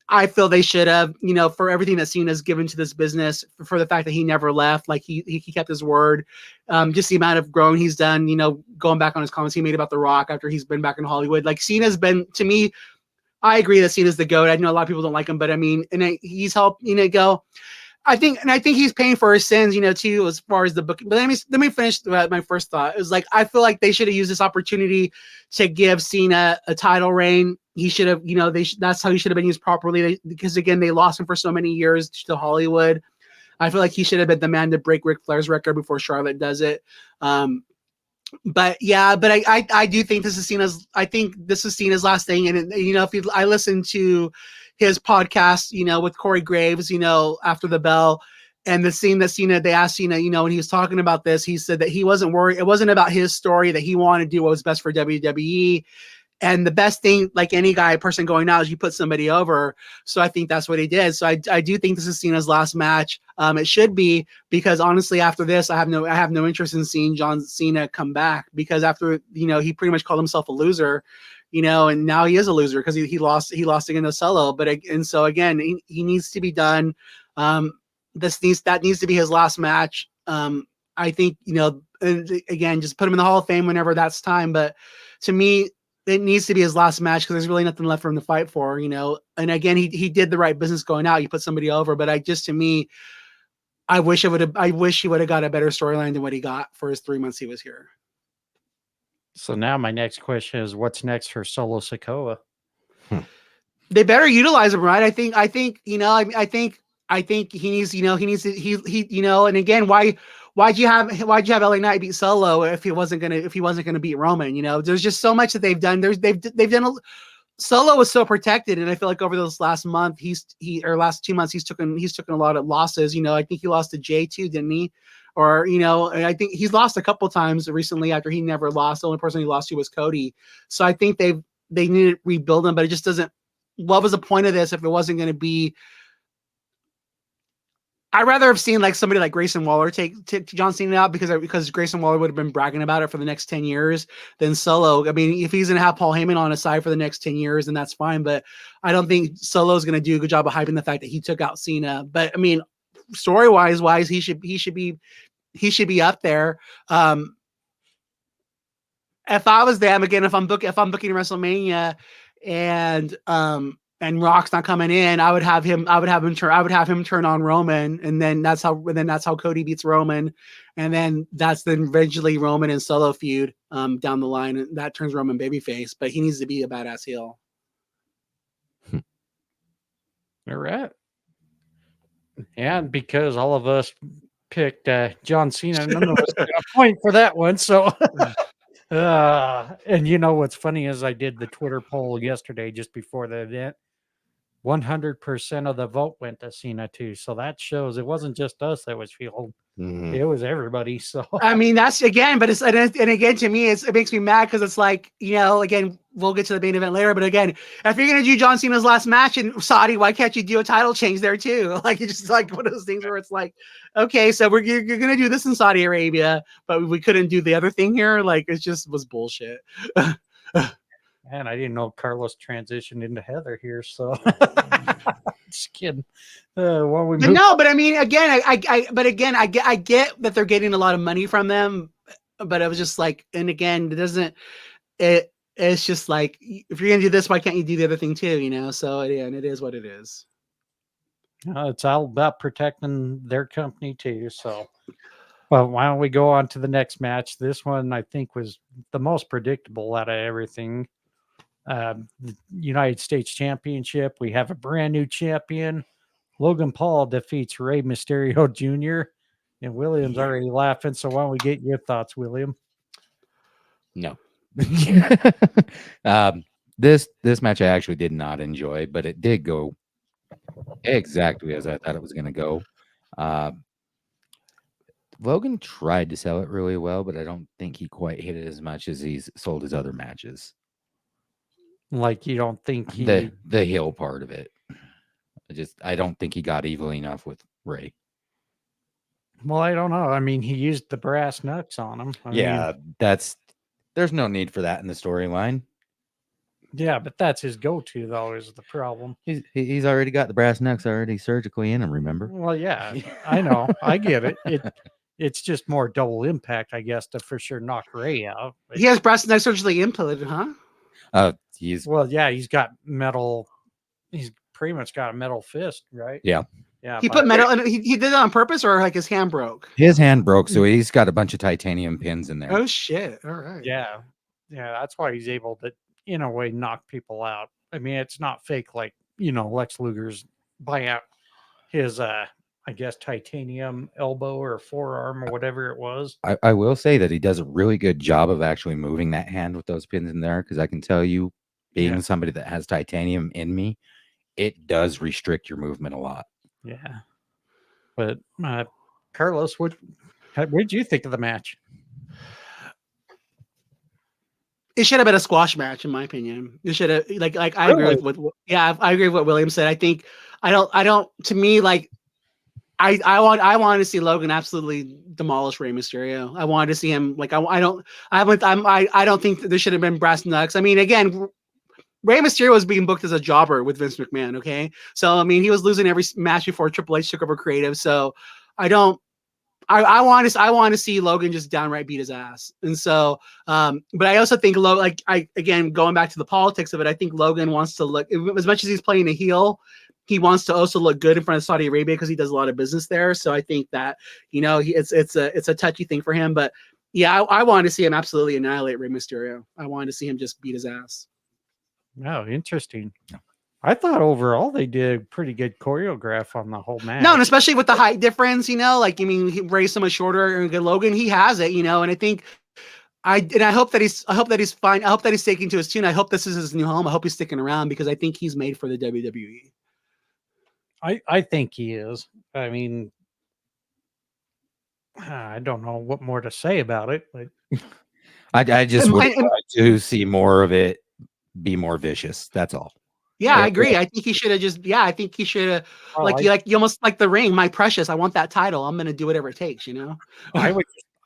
I feel they should have, for everything that Cena's given to this business, for the fact that he never left, like he kept his word, just the amount of growing he's done, going back on his comments he made about The Rock after he's been back in Hollywood, like Cena's been, to me. I agree that Cena's the GOAT. I know a lot of people don't like him, but I mean, and he's helped go. I think he's paying for his sins, too, as far as the book. But let me finish my first thought. It was like, I feel like they should have used this opportunity to give Cena a title reign. He should have, that's how he should have been used properly. Because again, they lost him for so many years to Hollywood. I feel like he should have been the man to break Ric Flair's record before Charlotte does it. But I do think this is Cena's last thing. And I listened to his podcast, with Corey Graves, after the bell, and the scene that Cena, they asked Cena, when he was talking about this, he said that he wasn't worried. It wasn't about his story, that he wanted to do what was best for WWE. And the best thing, like any person going out, is you put somebody over. So I think that's what he did. So I do think this is Cena's last match. It should be, because honestly, after this, I have no interest in seeing John Cena come back, because after, he pretty much called himself a loser, and now he is a loser because he lost against Solo. And so again, he needs to be done. That needs to be his last match. I think, and again, just put him in the Hall of Fame whenever that's time. But to me, it needs to be his last match, because there's really nothing left for him to fight for, And again, he did the right business going out. You put somebody over, but to me, I wish he would have got a better storyline than what he got for his 3 months he was here. So now my next question is, what's next for Solo Sikoa? They better utilize him, right? I think he needs, and again, why'd you have LA Knight beat Solo if he wasn't gonna beat Roman? There's just so much that they've done. They've done. Solo was so protected, and I feel like over this last month, last 2 months, he's taken a lot of losses. I think he lost to Jay too, didn't he? Or I think he's lost a couple times recently after he never lost. The only person he lost to was Cody. So I think they need to rebuild him, but it just doesn't. What was the point of this if it wasn't going to be? I'd rather have seen like somebody like Grayson Waller take John Cena out, because Grayson Waller would have been bragging about it for the next 10 years than Solo. I mean, if he's going to have Paul Heyman on his side for the next 10 years, then that's fine. But I don't think Solo's going to do a good job of hyping the fact that he took out Cena. But I mean, story wise, he should be up there. If I was them, again, if I'm booking WrestleMania and Rock's not coming in, I would have him turn on Roman, and then that's how Cody beats Roman, and then eventually Roman and Solo feud down the line, and that turns Roman babyface. But he needs to be a badass heel. All right. And because all of us picked John Cena, none of us got a point for that one. So, and what's funny is I did the Twitter poll yesterday just before the event. 100% of the vote went to Cena too. So that shows it wasn't just us that was fueled. Mm-hmm. It was everybody. So I mean, that's again, but and again, to me, it makes me mad, because it's like, again, we'll get to the main event later, but again, if you're gonna do John Cena's last match in Saudi, why can't you do a title change there too? Like, it's just like one of those things where it's like, okay, so you're gonna do this in Saudi Arabia, but we couldn't do the other thing here. Like, it just was bullshit. Man, I didn't know Carlos transitioned into Heather here, so just kidding. But I mean, again, I get that they're getting a lot of money from them, but it was just like, and again, it's just like, if you're gonna do this, why can't you do the other thing too? So yeah, and it is what it is. It's all about protecting their company too. So, well, why don't we go on to the next match? This one I think was the most predictable out of everything. The United States Championship. We have a brand new champion. Logan Paul defeats Rey Mysterio Jr. and William's already laughing. So why don't we get your thoughts, William? No. This match I actually did not enjoy, but it did go exactly as I thought it was going to go. Logan tried to sell it really well, but I don't think he quite hit it as much as he's sold his other matches. Like, you don't think the heel part of it. I don't think he got evil enough with Rey. Well, I don't know. I mean, he used the brass knucks on him. I mean, there's no need for that in the storyline. Yeah, but that's his go-to, though, is the problem. He's already got the brass knucks already surgically in him, remember? Well, yeah, I know. I get it. It's just more double impact, I guess, to for sure knock Rey out. But he has brass knucks surgically implanted, huh? He's got metal. He's pretty much got a metal fist, right? Yeah. Yeah, He put metal, and he did it on purpose, or like his hand broke. His hand broke, so he's got a bunch of titanium pins in there. Oh shit! All right. yeah, that's why he's able to, in a way, knock people out. I mean, it's not fake like Lex Luger's buying out his, I guess, titanium elbow or forearm or whatever it was. I will say that he does a really good job of actually moving that hand with those pins in there, because I can tell you, being somebody that has titanium in me, it does restrict your movement a lot. Yeah, but Carlos, what did you think of the match? It should have been a squash match, in my opinion. It should have like I agree with I agree with what William said. I think I don't to me, like I wanted to see Logan absolutely demolish Rey Mysterio. I wanted to see him like I don't think that there should have been brass knucks. I mean, again, Rey Mysterio was being booked as a jobber with Vince McMahon. Okay, so I mean, he was losing every match before Triple H took over creative. So I want to see Logan just downright beat his ass. And so, but I also think again, going back to the politics of it, I think Logan wants to look, as much as he's playing a heel, he wants to also look good in front of Saudi Arabia because he does a lot of business there. So I think that, it's a touchy thing for him, but yeah, I wanted to see him absolutely annihilate Rey Mysterio. I wanted to see him just beat his ass. Oh, interesting. I thought overall they did pretty good choreograph on the whole match. No, and especially with the height difference, like, I mean, Ray's so much shorter, and Logan, he has it, and I think I hope that he's fine. I hope that he's sticking to his tune. I hope this is his new home. I hope he's sticking around because I think he's made for the WWE. I think he is. I mean, I don't know what more to say about it, but I just would like to see more of it be more vicious. That's all. Yeah, I agree. I think he should have I think he should have you almost like the ring, my precious. I want that title. I'm going to do whatever it takes,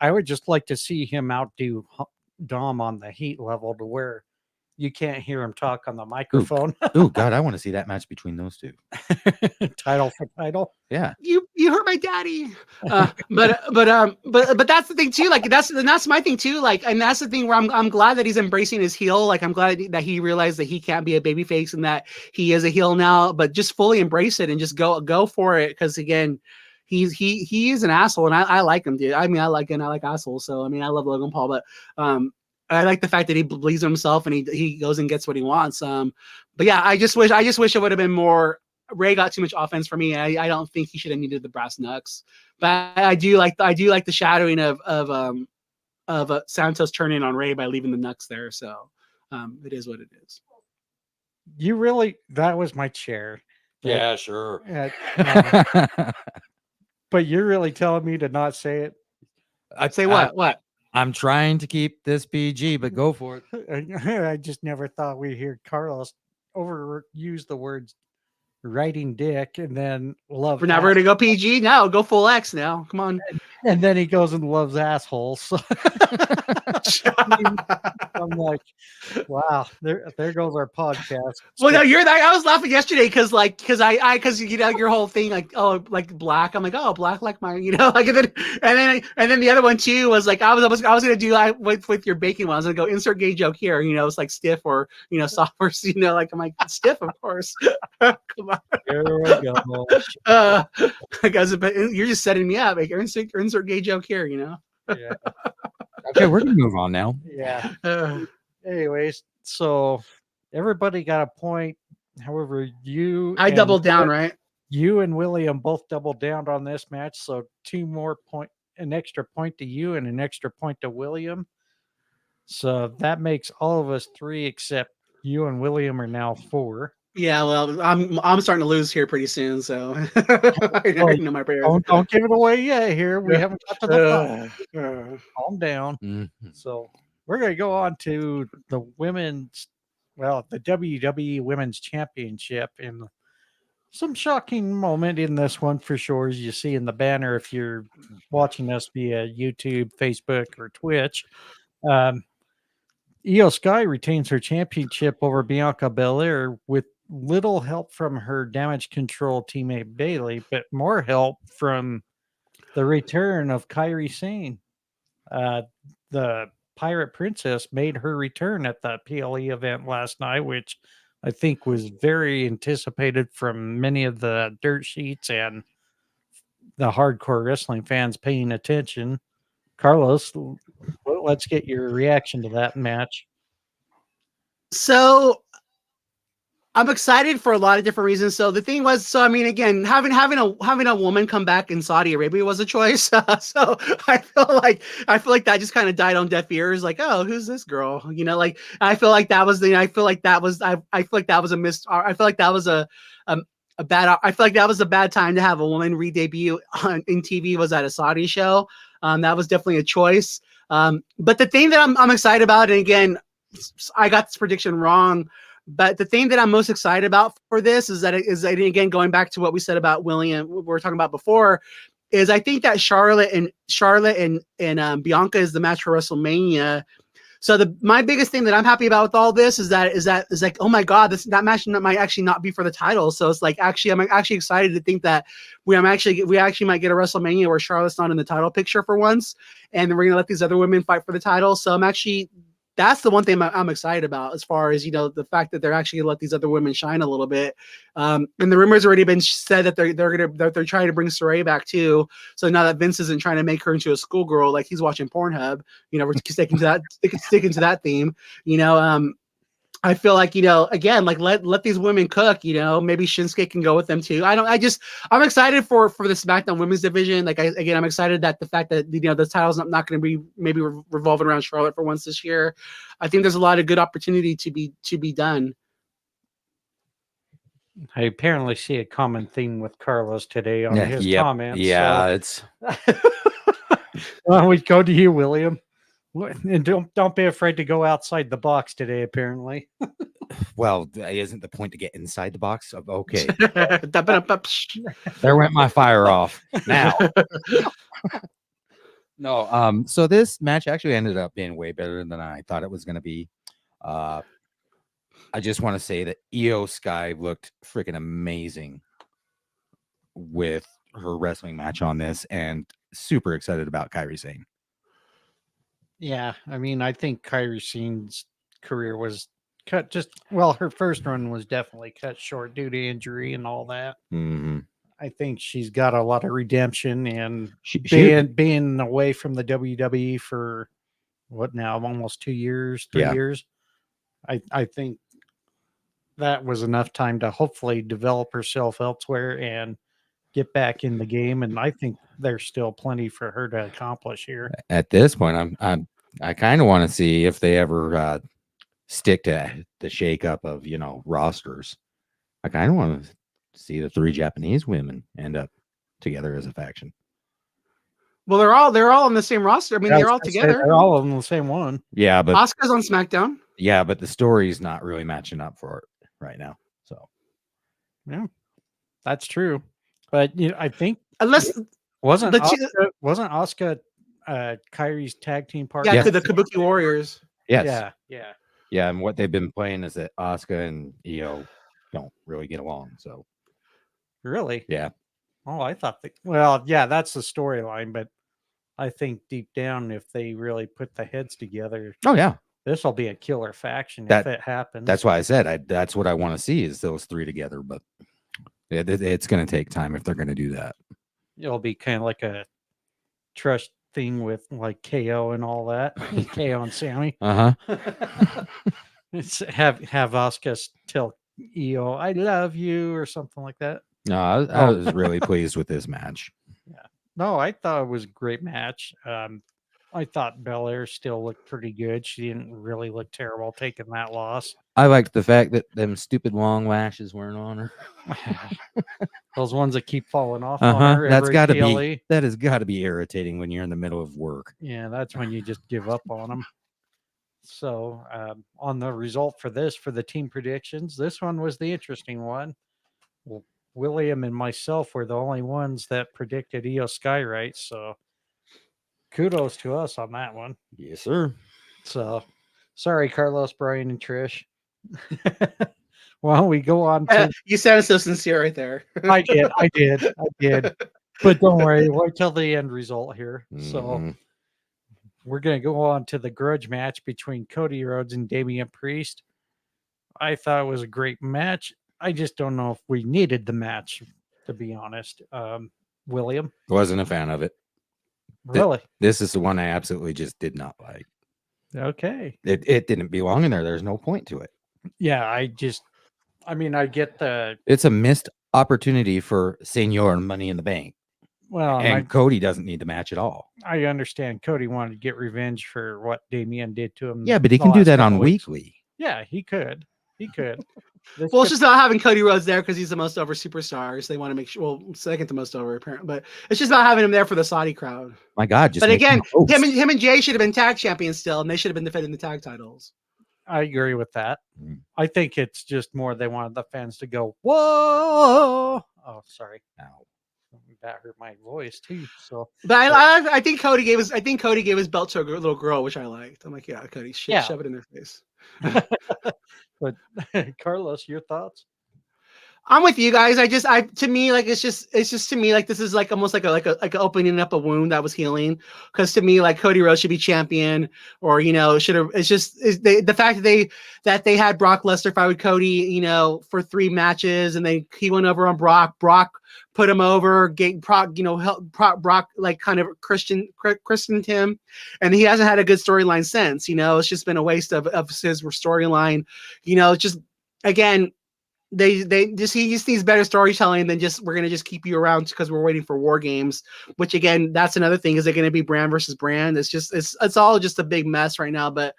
I would just like to see him outdo Dom on the heat level to where you can't hear him talk on the microphone. Oh God, I want to see that match between those two. Title for title. Yeah. You hurt my daddy. But that's the thing too. Like that's my thing too. Like, and that's the thing where I'm glad that he's embracing his heel. Like, I'm glad that he realized that he can't be a babyface and that he is a heel now, but just fully embrace it and just go for it. Cause again, he is an asshole and I like him, dude. I mean, I like assholes. So, I mean, I love Logan Paul, but, I like the fact that he believes in himself and he goes and gets what he wants. But yeah, I just wish it would have been more. Ray got too much offense for me. I don't think he should have needed the brass knucks. But I do like the shadowing of Santos turning on Ray by leaving the knucks there. So it is what it is. That was my chair. Yeah, sure. But you're really telling me to not say it? I'd say what? What? I'm trying to keep this PG, but go for it. I just never thought we'd hear Carlos overuse the words riding dick and then love. We're never going to go PG now. Go full X now. Come on. And then he goes and loves assholes. So I'm like, wow, there goes our podcast. Well, no, I was laughing yesterday because your whole thing, like, oh, like black. I'm like, oh, black, like my, like, and then the other one too was like, I was gonna do with your baking one. I was gonna go insert gay joke here. It's like stiff or soft or like I'm like stiff, of course. Come on. There we go. Guys, you're just setting me up. Like, insert gay joke here. Yeah. Okay, we're gonna move on now. Yeah. Anyways, so everybody got a point. However, I doubled down, right? You and William both doubled down on this match, so 2 more point, an extra point to you and an extra point to William. So that makes all of us 3, except you and William are now 4. Yeah, well, I'm starting to lose here pretty soon, so I know my prayers. Don't give it away yet. Here we haven't got to the fight. Calm down. Mm-hmm. So we're gonna go on to the the WWE Women's Championship, and some shocking moment in this one for sure, as you see in the banner if you're watching us via YouTube, Facebook, or Twitch. Io Sky retains her championship over Bianca Belair with little help from her Damage Control teammate Bayley, but more help from the return of Kairi Sane. The Pirate Princess made her return at the PLE event last night, which I think was very anticipated from many of the dirt sheets and the hardcore wrestling fans paying attention. Carlos, let's get your reaction to that match. So I'm excited for a lot of different reasons. So the thing was, so I mean, again, having a woman come back in Saudi Arabia was a choice. So I feel like that just kind of died on deaf ears. Like, oh, who's this girl? You know, like I feel like that was I feel like that was a missed. I feel like that was a bad. I feel like that was a bad time to have a woman re-debut in TV. Was at a Saudi show. That was definitely a choice. But the thing that I'm excited about, and again, I got this prediction wrong. But the thing that I'm most excited about for this is that again, going back to what we said about William, we were talking about before, is I think that Charlotte and Bianca is the match for WrestleMania. So my biggest thing that I'm happy about with all this is like, oh my God, that match might actually not be for the title. So it's like, I'm actually excited to think that we actually might get a WrestleMania where Charlotte's not in the title picture for once, and we're gonna let these other women fight for the title. So that's the one thing I'm excited about, as far as, you know, the fact that they're actually gonna let these other women shine a little bit. And the rumors already been said that they're trying to bring Saraya back too. So now that Vince isn't trying to make her into a schoolgirl like he's watching Pornhub, you know, we're sticking to that theme. You know, I feel like, you know, again, like let these women cook, you know, maybe Shinsuke can go with them too. I'm excited for the SmackDown women's division. Like, I'm excited that the fact that, you know, the title's not going to be maybe revolving around Charlotte for once this year. I think there's a lot of good opportunity to be done. I apparently see a common theme with Carlos today on his comments. Yeah, so. it's. Well, we go to you, William. And don't be afraid to go outside the box today, apparently. Well, isn't the point to get inside the box? Okay. There There went my fire off. Now. No, so this match actually ended up being way better than I thought it was going to be. I just want to say that Io Sky looked freaking amazing with her wrestling match on this, and super excited about Kairi Sane. Yeah, I mean, I think Kairi Sane's career was cut her first run was definitely cut short due to injury and all that. Mm-hmm. I think she's got a lot of redemption, and being away from the WWE for what now, almost 2 years, 3 years. I think that was enough time to hopefully develop herself elsewhere and get back in the game. And I think there's still plenty for her to accomplish here. At this point, I kind of want to see if they ever stick to the shakeup of, you know, rosters. I kind of want to see the 3 Japanese women end up together as a faction. Well, they're all on the same roster. I mean, they're all together. They're all on the same one. Yeah, but Asuka's on SmackDown. Yeah, but the story's not really matching up for it right now. So, yeah, that's true. But you know, I think wasn't Asuka Kairi's tag team partner? Yeah, the Kabuki Warriors. Yes. Yeah. And what they've been playing is that Asuka and Io don't really get along. So, really, yeah. Oh, I thought that's the storyline, but I think deep down, if they really put the heads together, oh yeah, this will be a killer faction if it happens. That's why I said that's what I want to see is those 3 together. But it's going to take time if they're going to do that. It'll be kind of like a trust thing with like KO and all that. KO and Sammy. It's have Asuka tell Io, "I love you" or something like that. No, I was really pleased with this match. Yeah. No, I thought it was a great match. I thought Belair still looked pretty good. She didn't really look terrible taking that loss. I liked the fact that them stupid long lashes weren't on her. Those ones that keep falling off on her. That has got to be irritating when you're in the middle of work. Yeah, that's when you just give up on them. So on the result for the team predictions, this one was the interesting one. Well, William and myself were the only ones that predicted Io Sky right. So kudos to us on that one. Yes, sir. So sorry, Carlos, Bryan, and Trish. Well, we go on to you sounded so sincere right there. I did. But don't worry, wait till the end result here. So we're gonna go on to the grudge match between Cody Rhodes and Damian Priest. I thought it was a great match. I just don't know if we needed the match, to be honest. William. Wasn't a fan of it. Really? This is the one I absolutely just did not like. Okay. It didn't belong in there. There's no point to it. Yeah, I get the It's a missed opportunity for Senior Money in the Bank. well, And Cody doesn't need the match at all. I understand Cody wanted to get revenge for what Damian did to him. Yeah, but he the can do last that couple on weeks. weekly. Yeah, he could. Well, it's just not having Cody Rhodes there because he's the most over superstar. So they want to make sure, well, second to most over apparently, but it's just not having him there for the Saudi crowd. My God, just but make again, him a host. him and Jay should have been tag champions still, and they should have been defending the tag titles. I agree with that. Mm. I think it's just more they wanted the fans to go, whoa. Oh, sorry. Ow. That hurt my voice too. So, but I think Cody gave his belt to a little girl, which I liked. I'm like, yeah, Cody, shove it in their face. But Carlos, your thoughts? I'm with you guys. To me, like it's just to me like this is like almost like a opening up a wound that was healing. Because to me, like Cody Rhodes should be champion, or should have. It's just the fact that they had Brock Lesnar fight with Cody, for 3 matches, and he went over on Brock. Brock put him over, gave Brock, help Brock like kind of christened him, and he hasn't had a good storyline since. It's just been a waste of his storyline. Just again. He just needs better storytelling than just we're gonna just keep you around because we're waiting for War Games, which again that's another thing. Is it gonna be brand versus brand? It's all just a big mess right now. But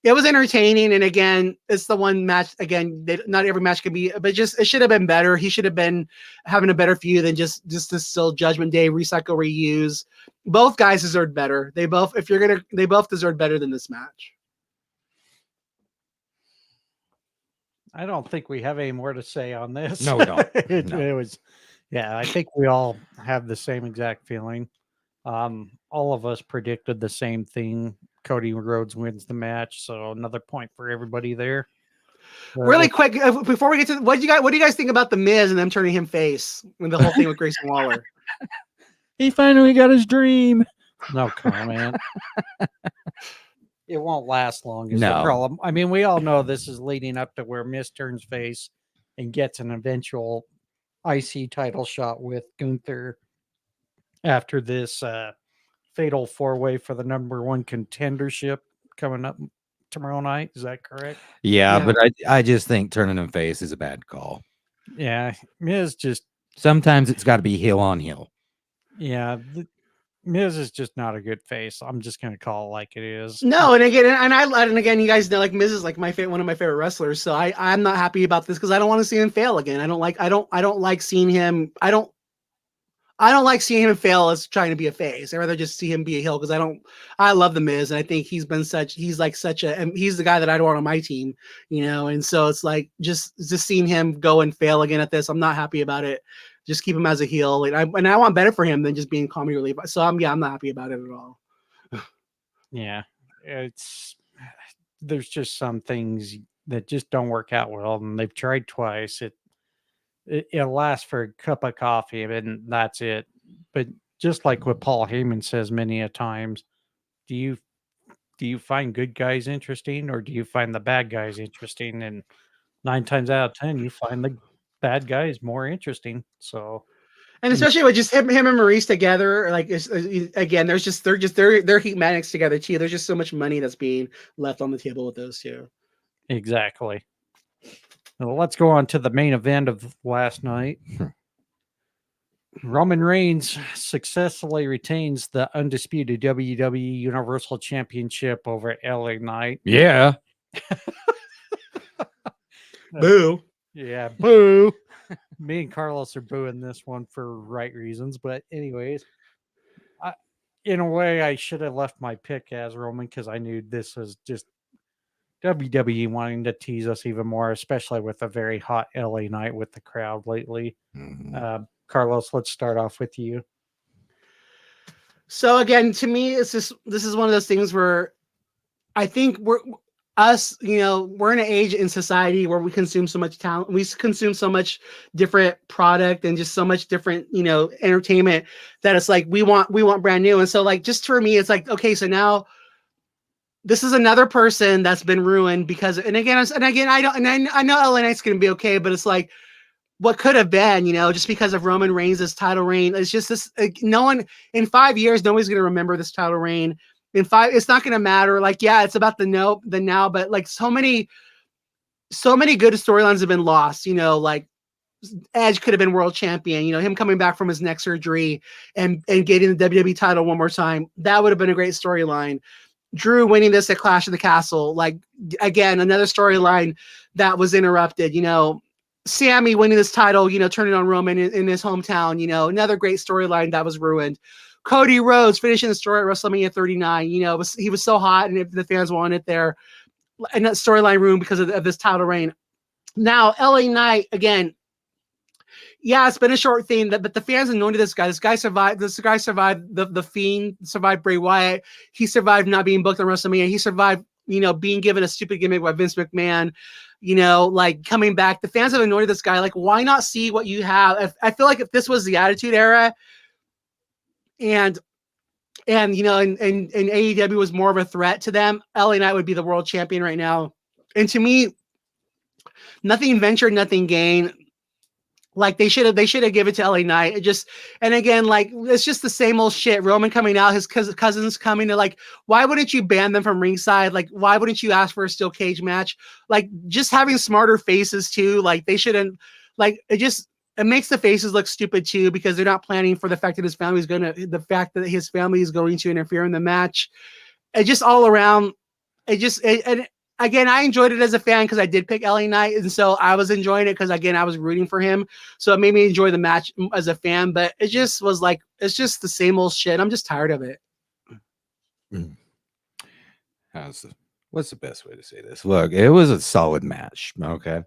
it was entertaining, and again, it's the one match. Again, not every match can be, but it should have been better. He should have been having a better feud than just this still Judgment Day recycle reuse. Both guys deserved better. They both deserved better than this match. I don't think we have any more to say on this. No, we don't. It was, yeah, I think we all have the same exact feeling. All of us predicted the same thing. Cody Rhodes wins the match, so another point for everybody there. Really quick, before we get to what do you guys think about the Miz and them turning him face and the whole thing with Grayson Waller? He finally got his dream. No comment. It won't last long is the problem. I mean, we all know this is leading up to where Miz turns face and gets an eventual IC title shot with Gunther after this fatal 4-way for the #1 contendership coming up tomorrow night. Is that correct? Yeah. But I just think turning him face is a bad call. Yeah. Miz just... Sometimes it's got to be heel on heel. Yeah. Miz is just not a good face. I'm just gonna call it like it is. No, and again, you guys know, like Miz is like one of my favorite wrestlers. So I'm not happy about this because I don't want to see him fail again. I don't like seeing him. I don't like seeing him fail as trying to be a face. I'd rather just see him be a heel because I love the Miz, and I think he's the guy that I'd want on my team, and so it's like just seeing him go and fail again at this. I'm not happy about it. Just keep him as a heel, and I want better for him than just being comedy relief. So I'm not happy about it at all. Yeah, there's just some things that just don't work out well, and they've tried twice. It'll last for a cup of coffee, and that's it. But just like what Paul Heyman says many a times, do you find good guys interesting, or do you find the bad guys interesting? And 9 times out of 10, you find the bad guys more interesting. So, and especially with just him and Maurice together, like again, they're heat magnets together too. There's just so much money that's being left on the table with those two. Exactly. Well, let's go on to the main event of last night. Roman Reigns successfully retains the undisputed WWE Universal Championship over LA Knight. Yeah. Boo. Yeah, boo. Me and Carlos are booing this one for right reasons. But anyways, in a way, I should have left my pick as Roman because I knew this was just WWE wanting to tease us even more, especially with a very hot LA Knight with the crowd lately. Mm-hmm. Carlos, let's start off with you. So again, to me, this is one of those things where I think we're in an age in society where we consume so much talent, we consume so much different product and just so much different, entertainment that it's like we want brand new. And so like just for me, it's like, okay, so now this is another person that's been ruined because, I know LA Knight's gonna be okay, but it's like what could have been, just because of Roman Reigns' title reign. It's just this, no one in 5 years, nobody's going to remember this title reign. In 5, it's not going to matter. Like, yeah, it's about the now, but like so many good storylines have been lost, like Edge could have been world champion, him coming back from his neck surgery and getting the WWE title one more time. That would have been a great storyline. Drew winning this at Clash of the Castle, like, again, another storyline that was interrupted. Sammy winning this title, turning on Roman in his hometown, another great storyline that was ruined. Cody Rhodes finishing the story at WrestleMania 39, he was so hot, and if the fans wanted it there, and that storyline ruined because of this title reign. Now, LA Knight, again, yeah, it's been a short thing, but the fans anointed this guy. This guy survived the Fiend, survived Bray Wyatt. He survived not being booked on WrestleMania. He survived, being given a stupid gimmick by Vince McMahon, like coming back. The fans have anointed this guy. Like, why not see what you have? I feel like if this was the Attitude Era and AEW was more of a threat to them, LA Knight would be the world champion right now. And to me, nothing ventured, nothing gained. Like, they should have given it to LA Knight. And again, like, it's just the same old shit. Roman coming out, his cousins coming to, like, why wouldn't you ban them from ringside? Like, why wouldn't you ask for a steel cage match? Like, just having smarter faces too. Like, they shouldn't, like, it makes the faces look stupid too, because they're not planning for the fact that his family is going to interfere in the match. It just all around, and again, I enjoyed it as a fan because I did pick LA Knight, and so I was enjoying it because, again, I was rooting for him. So it made me enjoy the match as a fan, but it just was like, it's just the same old shit. I'm just tired of it. What's the best way to say this? Look, it was a solid match. Okay.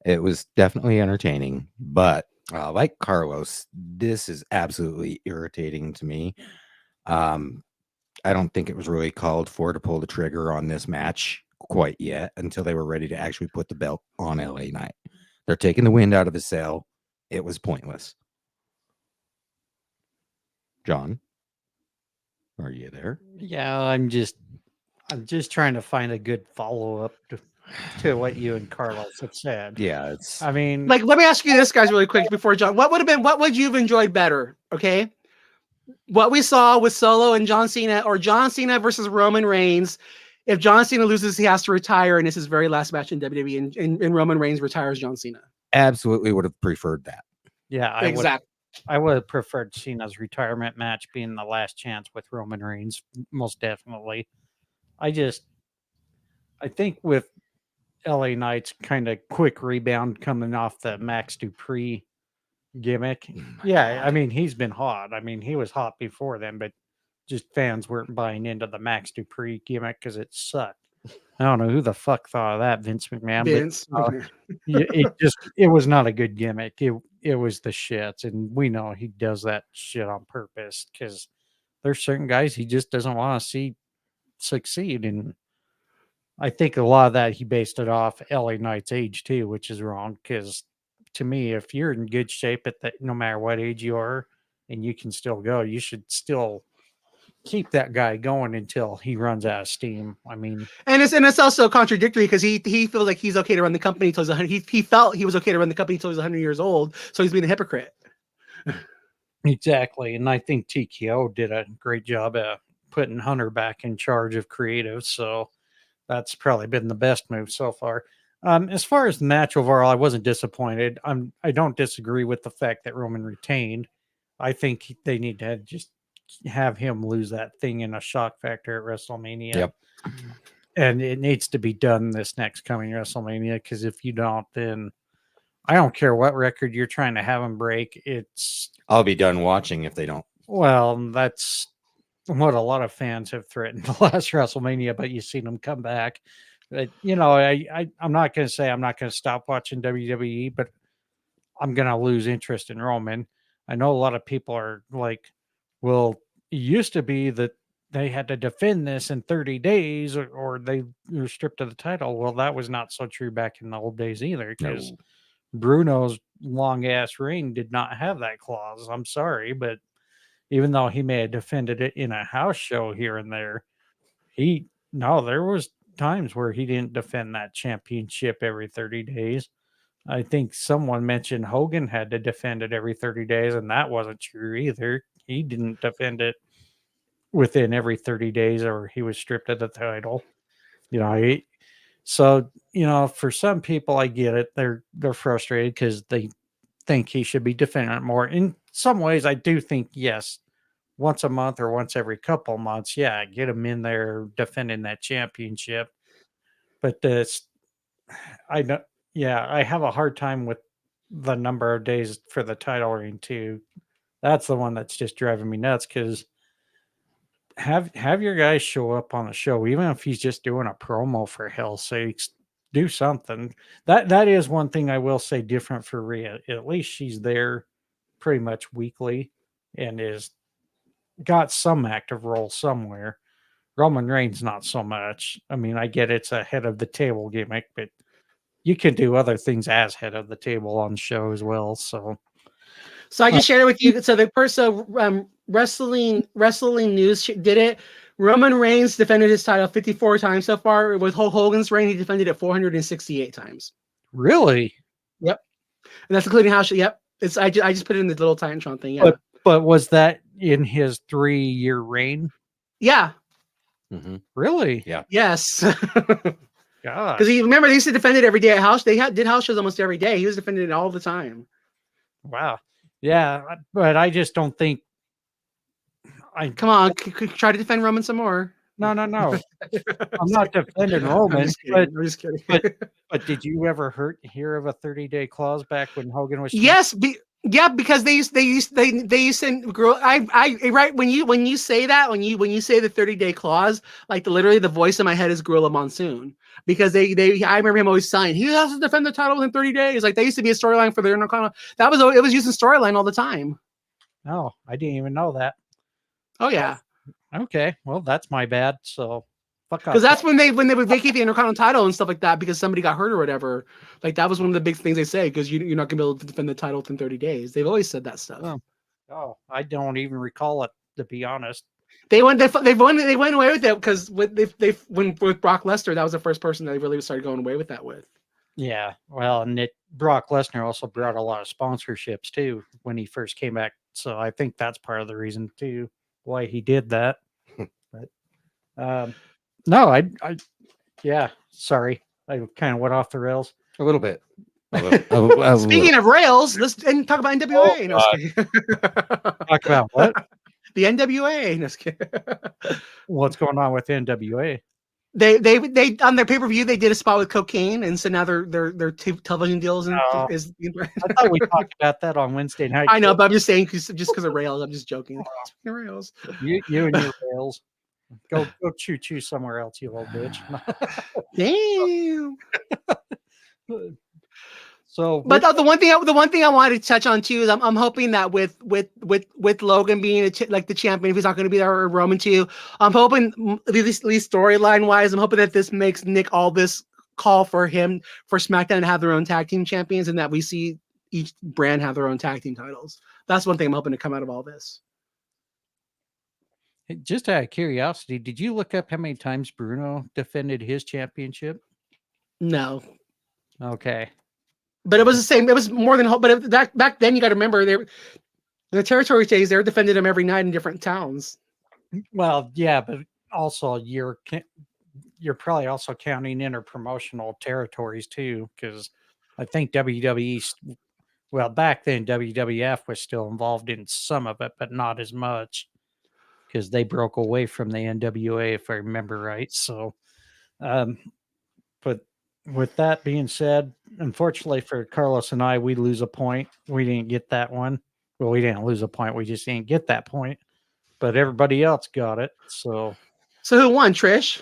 It was definitely entertaining, but like Carlos, this is absolutely irritating to me. I don't think it was really called for to pull the trigger on this match quite yet until they were ready to actually put the belt on LA Knight. They're taking the wind out of his sail. It was pointless. John, are you there? Yeah, I'm just trying to find a good follow-up to what you and Carlos have said. Yeah, I mean, like, let me ask you this, guys, really quick before John. What would you have enjoyed better? Okay. What we saw with Solo and John Cena, or John Cena versus Roman Reigns. If John Cena loses, he has to retire, and it's his very last match in WWE, and Roman Reigns retires John Cena. absolutely would have preferred that. Yeah, exactly. I would have preferred Cena's retirement match being the last chance with Roman Reigns, most definitely. I think with LA Knight's kind of quick rebound coming off the Max Dupree gimmick. I mean, he's been hot. I mean, he was hot before then, but just fans weren't buying into the Max Dupree gimmick because it sucked. I don't know who the fuck thought of that, Vince McMahon. Vince. But, it was not a good gimmick. It was the shits, and we know he does that shit on purpose because there's certain guys he just doesn't want to see succeed, and I think a lot of that he based it off LA Knight's age too, which is wrong because to me, if you're in good shape at that, no matter what age you are, and you can still go, you should still keep that guy going until he runs out of steam. I mean, and it's also contradictory because he feels like he's okay to run the company until he's 100. He felt he was okay to run the company until he's 100 years old, so he's being a hypocrite. Exactly, and I think TKO did a great job at putting Hunter back in charge of creative, so that's probably been the best move so far. As far as the match overall, I wasn't disappointed. I don't disagree with the fact that Roman retained. I think they need to just have him lose that thing in a shock factor at WrestleMania. Yep. And it needs to be done this next coming WrestleMania, because if you don't, then I don't care what record you're trying to have him break. I'll be done watching if they don't. Well, that's what a lot of fans have threatened the last WrestleMania, but you've seen them come back. But, I'm not going to say I'm not going to stop watching WWE, but I'm going to lose interest in Roman. I know a lot of people are like, well, it used to be that they had to defend this in 30 days or they were stripped of the title. Well, that was not so true back in the old days either, because Bruno's long ass reign did not have that clause. I'm sorry, but even though he may have defended it in a house show here and there, there was times where he didn't defend that championship every 30 days. I think someone mentioned Hogan had to defend it every 30 days, and that wasn't true either. He didn't defend it within every 30 days, or he was stripped of the title. So for some people, I get it. They're frustrated because they think he should be defending it more. In some ways, I do think yes, once a month or once every couple months, yeah, get him in there defending that championship. But this, I don't. Yeah, I have a hard time with the number of days for the title reign too. That's the one that's just driving me nuts because have your guys show up on the show, even if he's just doing a promo for hell's sakes. Do something. That is one thing I will say different for Rhea. At least she's there pretty much weekly and is got some active role somewhere. Roman Reigns not so much. I mean, I get it's a head of the table gimmick, but you can do other things as head of the table on the show as well. So I just shared it with you. So the person wrestling news did it. Roman Reigns defended his title 54 times so far. With Hulk Hogan's reign, he defended it 468 times. Really? Yep. And that's including house. Yep. It's I just put it in the little Titantron thing. Yeah. But was that in his 3-year reign? Yeah. Mm-hmm. Really? Yeah. Yes. God. Because remember they used to defend it every day at house. They did house shows almost every day. He was defending it all the time. Wow. Yeah, but I just don't think. Come on, try to defend Roman some more. No. I'm not defending Roman. I'm just kidding. But did you ever hear of a 30-day clause back when Hogan was? Yes, because they used to grow. I right when you say that when you say the 30-day clause, like literally the voice in my head is Gorilla Monsoon, because I remember him always saying he has to defend the title within 30 days. Like they used to be a storyline for the Intercontinental. It was used in storyline all the time. Oh, I didn't even know that. Oh yeah. Okay, well that's my bad. So fuck off. Because that's when they would vacate the Intercontinental title and stuff like that because somebody got hurt or whatever. Like that was one of the big things they say, because you're not gonna be able to defend the title within 30 days. They've always said that stuff. Oh, I don't even recall it, to be honest. They went away with it because when with Brock Lesnar, that was the first person that they really started going away with that with. Yeah, well, and Brock Lesnar also brought a lot of sponsorships too when he first came back. So I think that's part of the reason too why he did that. But no, yeah, sorry, I kind of went off the rails a little bit. Speaking of rails, let's talk about NWA. Talk about what? The NWA. No, what's going on with NWA? They on their pay-per-view they did a spot with cocaine, and so now their television deals is. I thought we talked about that on Wednesday night. I know, but I'm just saying just because of rails. I'm just joking. Rails. You and your rails. Go choo somewhere else, you little bitch. Damn. So, but the one thing I wanted to touch on too is I'm hoping that with Logan being the champion, if he's not going to be there, or Roman too, I'm hoping at least storyline wise, I'm hoping that this makes Nick Aldis call for SmackDown to have their own tag team champions, and that we see each brand have their own tag team titles. That's one thing I'm hoping to come out of all this. Just out of curiosity, did you look up how many times Bruno defended his championship? No. Okay. But it was the same. It was more than. But back then, you got to remember, the territory days, they were defending them every night in different towns. Well, yeah, but also you're probably also counting interpromotional territories too, because I think WWE, well, back then WWF was still involved in some of it, but not as much, because they broke away from the NWA, if I remember right. So, but with that being said, unfortunately for Carlos and I, we lose a point. We didn't get that one. Well, we didn't lose a point. We just didn't get that point. But everybody else got it. So who won, Trish?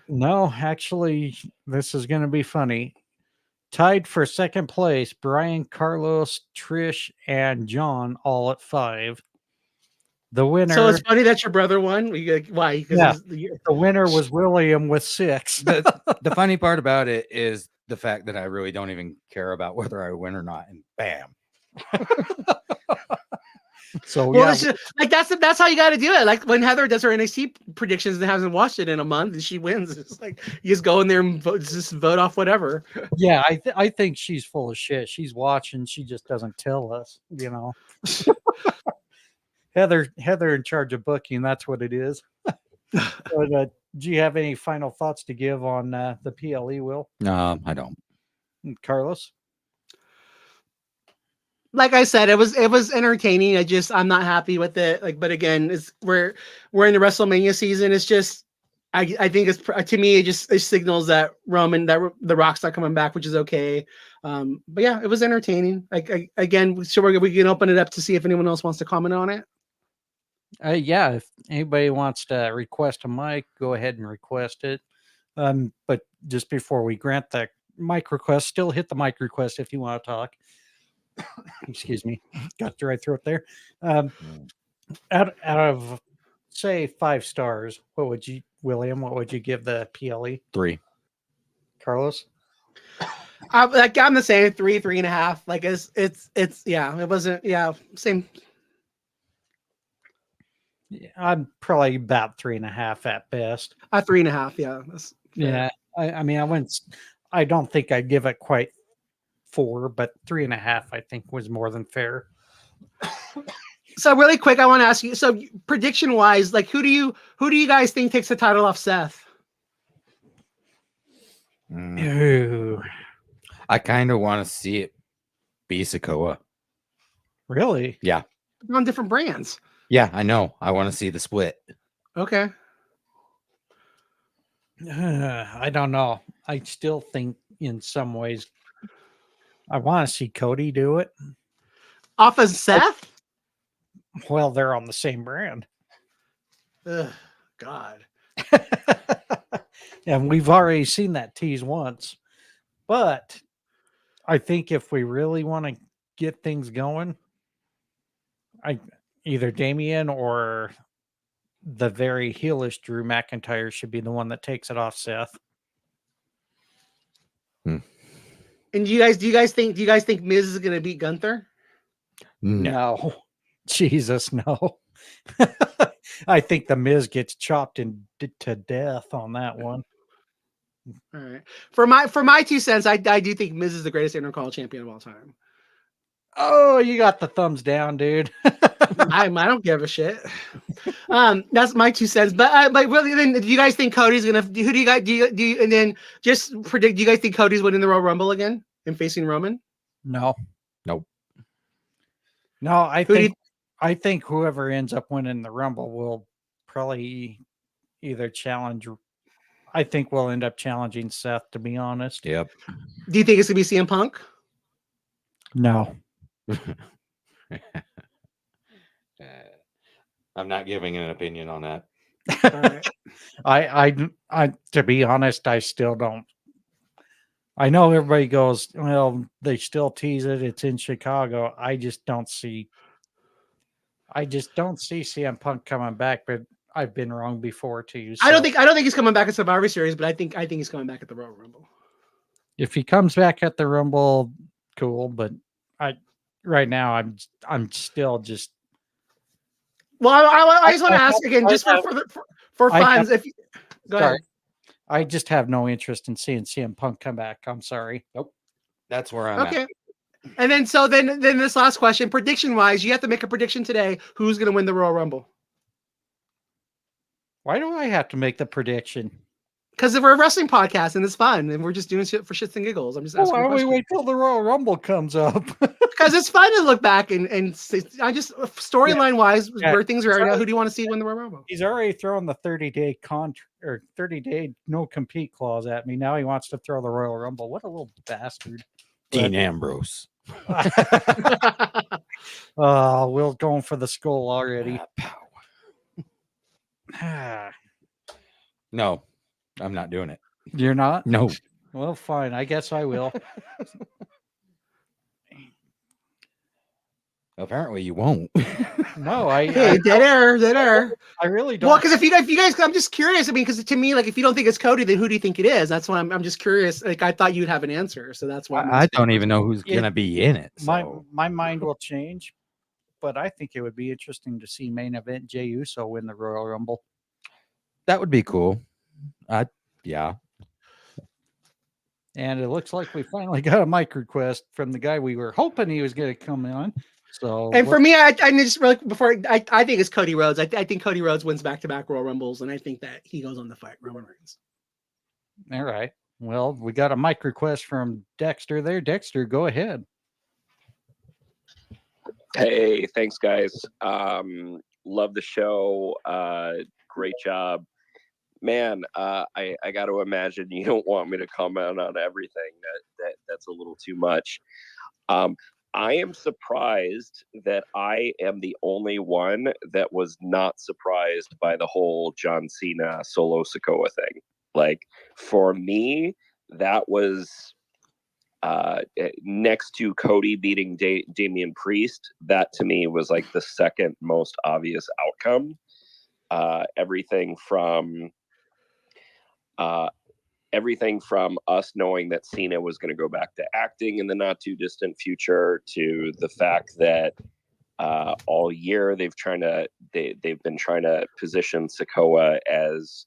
No, actually, this is going to be funny. Tied for second place, Bryan, Carlos, Trish, and John all at 5. The winner. So it's funny that your brother won. Why? Yeah, the winner was William with 6. The funny part about it is the fact that I really don't even care about whether I win or not, and bam. So Well, yeah, it's just, like that's how you got to do it. Like when Heather does her NXT predictions and hasn't watched it in a month, and she wins. It's like you just go in there and vote off whatever. yeah, I think she's full of shit. She's watching. She just doesn't tell us. Heather in charge of booking. That's what it is. But, do you have any final thoughts to give on the PLE, Will? I don't. Carlos? Like I said, it was entertaining. I'm not happy with it. Like, but again, we're in the WrestleMania season. It's just I think it's to me it signals that the Rock's not coming back, which is okay. But yeah, it was entertaining. Like again, so we can open it up to see if anyone else wants to comment on it. Yeah, if anybody wants to request a mic, go ahead and request it. But just before we grant that mic request, still hit the mic request if you want to talk. Excuse me, got the right throat there. Out of say 5 stars, William? What would you give the PLE? 3. Carlos? I'm the same 3.5. Like it's yeah, it wasn't same. Yeah, I'm probably about 3.5 at best. 3.5, yeah. That's fair. Yeah, I mean, I don't think I'd give it quite 4, but 3.5 I think was more than fair. So really quick, I want to ask you. So prediction wise, like who do you guys think takes the title off Seth? Ooh, I kind of want to see it be Sikoa. really? Yeah. They're on different brands. Yeah, I know. I want to see the split. Okay. I don't know. I still think in some ways I want to see Cody do it. Off of Seth? Well, they're on the same brand. Ugh, God. And we've already seen that tease once. But I think if we really want to get things going, either Damien or the very heelish Drew McIntyre should be the one that takes it off Seth. And do you guys think Miz is gonna beat Gunther? No. Jesus, no. I think the Miz gets chopped to death on that one. All right. For my 2 cents, I do think Miz is the greatest Intercontinental champion of all time. Oh, you got the thumbs down, dude. I don't give a shit. That's my 2 cents. But really, then do you guys think Cody's gonna? Who do you guys do? You and then just predict? Do you guys think Cody's winning the Royal Rumble again and facing Roman? No. Nope. No, I think whoever ends up winning the Rumble will probably either challenge. I think we'll end up challenging Seth, to be honest. Yep. Do you think it's gonna be CM Punk? No. I'm not giving an opinion on that. All right. I to be honest, I still don't. I know everybody goes, well, they still tease it. It's in Chicago. I just don't see CM Punk coming back, but I've been wrong before too. So I don't think he's coming back at Survivor Series, but I think he's coming back at the Royal Rumble. if he comes back at the Rumble, cool. But right now I'm still just. Well, I just want to ask again, just for fun. Go ahead. I just have no interest in seeing CM Punk come back. I'm sorry. Nope. That's where I'm at. And then then this last question, prediction wise, you have to make a prediction today. Who's going to win the Royal Rumble? Why do I have to make the prediction? Because we're a wrestling podcast and it's fun and we're just doing shit for shits and giggles. I'm just asking. Why don't we wait till the Royal Rumble comes up? Because it's fun to look back and say, storyline wise, where things are right now. Who do you want to see win the Royal Rumble? He's already thrown the 30-day 30-day no compete clause at me. Now he wants to throw the Royal Rumble. What a little bastard! Dean Ambrose. Will going for the skull already. No, I'm not doing it. You're not? No. Well, fine. I guess I will. Apparently you won't. No, dead air. I really don't. Well, because if you guys, I'm just curious. I mean, because to me, like, if you don't think it's Cody, then who do you think it is? That's why I'm just curious. Like, I thought you'd have an answer, so that's why I don't even know who's gonna be in it. So. My mind will change. but I think it would be interesting to see main event Jey Uso win the Royal Rumble. That would be cool. Yeah. And it looks like we finally got a mic request from the guy we were hoping he was going to come on. So, And for me, I just really before I think it's Cody Rhodes. I think Cody Rhodes wins back-to-back Royal Rumbles, and I think that he goes on to fight Roman Reigns. All right. Well, we got a mic request from Dexter there. Dexter, go ahead. Hey, thanks, guys. Love the show. Great job. Man, I got to imagine you don't want me to comment on everything. That's a little too much. I am surprised that I am the only one that was not surprised by the whole John Cena Solo Sikoa thing. Like, for me, that was next to Cody beating Damian Priest. That to me was like the second most obvious outcome. Everything from us knowing that Cena was going to go back to acting in the not too distant future, to the fact that all year they've been trying to position Sikoa as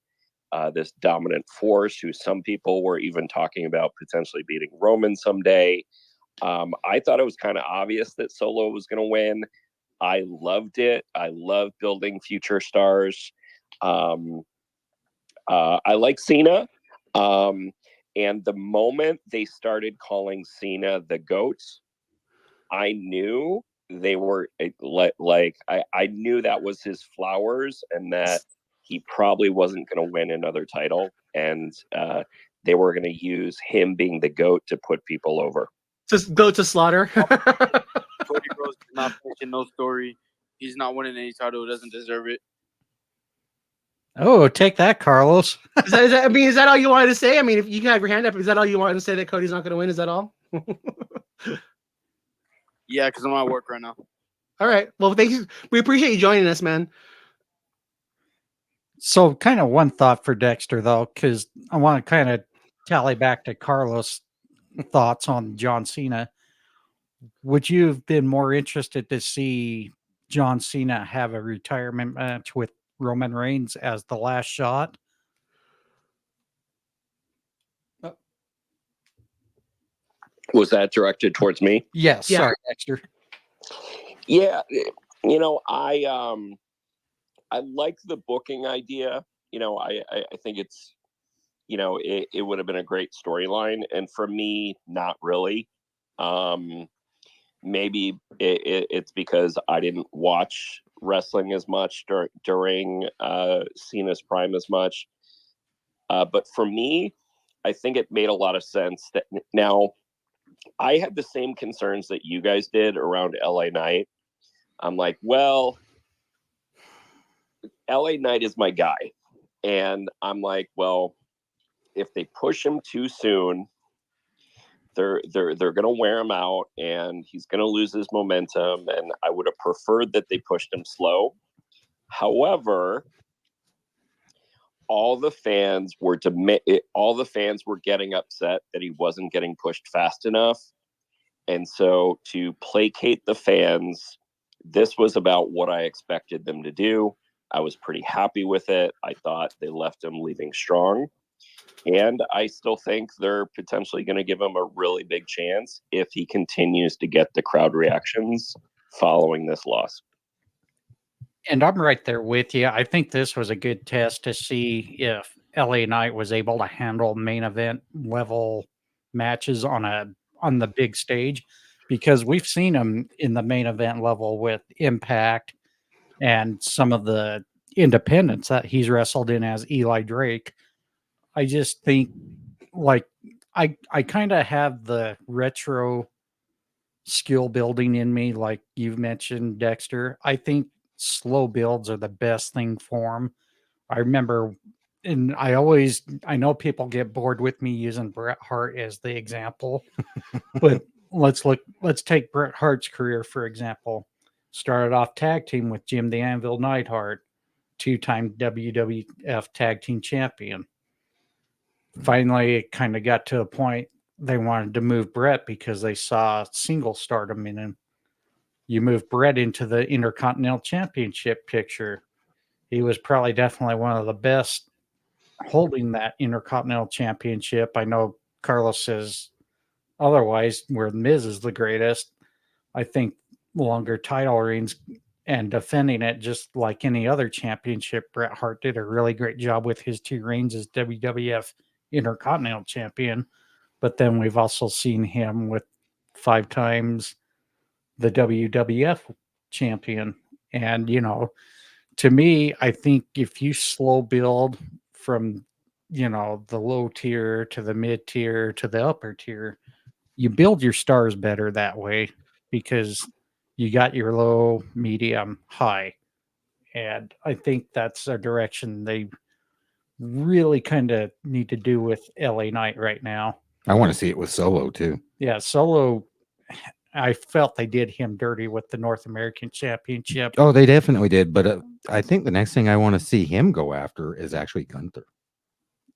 this dominant force, who some people were even talking about potentially beating Roman someday. I thought it was kind of obvious that Solo was going to win. I loved it. I love building future stars. I like Cena. And the moment they started calling Cena the GOAT, I knew they were I knew that was his flowers, and that he probably wasn't going to win another title, and they were going to use him being the GOAT to put people over. Just go to slaughter. Cody Rhodes is not finishing no story. He's not winning any title. He doesn't deserve it. Oh, take that, Carlos. Is that all you wanted to say? I mean, if you can have your hand up, is that all you wanted to say, that Cody's not going to win? Is that all? Yeah, because I'm at work right now. All right. Well, thank you. We appreciate you joining us, man. So, kind of one thought for Dexter, though, because I want to kind of tally back to Carlos' thoughts on John Cena. Would you have been more interested to see John Cena have a retirement match with Roman Reigns as the last shot? Was that directed towards me? Yes. Yeah. Sorry, Dexter. Yeah, I like the booking idea. I think it's, it would have been a great storyline, and for me, not really. Maybe it's because I didn't watch wrestling as much during Cena's prime as much. But for me, I think it made a lot of sense that now I had the same concerns that you guys did around LA Knight. I'm like, well, LA Knight is my guy. And I'm like, well, if they push him too soon, they're going to wear him out, and he's going to lose his momentum. And I would have preferred that they pushed him slow. However, all the fans were getting upset that he wasn't getting pushed fast enough. And so, to placate the fans, this was about what I expected them to do. I was pretty happy with it. I thought they left him leaving strong. And I still think they're potentially going to give him a really big chance if he continues to get the crowd reactions following this loss. And I'm right there with you. I think this was a good test to see if LA Knight was able to handle main event level matches on the big stage, because we've seen him in the main event level with Impact and some of the independents that he's wrestled in as Eli Drake. I just think, like, I kind of have the retro skill building in me, like you've mentioned, Dexter. I think slow builds are the best thing for him. I remember, and I know people get bored with me using Bret Hart as the example, but let's take Bret Hart's career, for example. Started off tag team with Jim the Anvil Neidhart, 2-time WWF tag team champion. Finally, it kind of got to a point they wanted to move Bret because they saw single stardom in him. You move Brett into the Intercontinental Championship picture. He was probably definitely one of the best holding that Intercontinental Championship. I know Carlos says otherwise, where Miz is the greatest. I think longer title reigns and defending it just like any other championship. Bret Hart did a really great job with his 2 reigns as WWF Intercontinental Champion. But then we've also seen him with 5 times the WWF champion. And, to me, I think if you slow build from, the low tier to the mid tier to the upper tier, you build your stars better that way because you got your low, medium, high. And I think that's a direction they really kind of need to do with LA Knight right now. I want to see it with Solo too. Yeah, Solo, I felt they did him dirty with the North American Championship. Oh, they definitely did. But I think the next thing I want to see him go after is actually Gunther.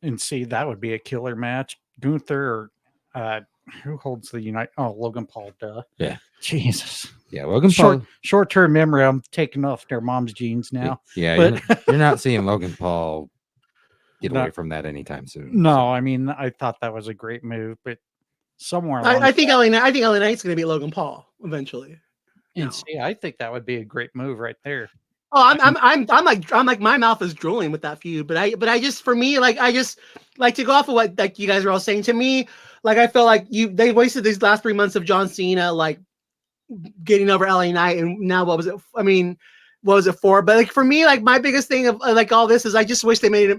And see, that would be a killer match. Gunther or who holds the United? Oh, Logan Paul, duh. Yeah. Jesus. Yeah, Logan Paul. Short-term memory, I'm taking off their mom's jeans now. Yeah, but you're not seeing Logan Paul get away from that anytime soon. No, so. I mean, I thought that was a great move, but somewhere I think LA Knight's going to beat Logan Paul eventually. And see, I think that would be a great move right there. Oh, I'm like my mouth is drooling with that feud, but I just, for me, like, I just like to go off of what like you guys are all saying. To me, like, I feel like they wasted these last 3 months of John Cena like getting over LA Knight, and now what was it? I mean, what was it for? But like for me, like my biggest thing of like all this is I just wish they made it.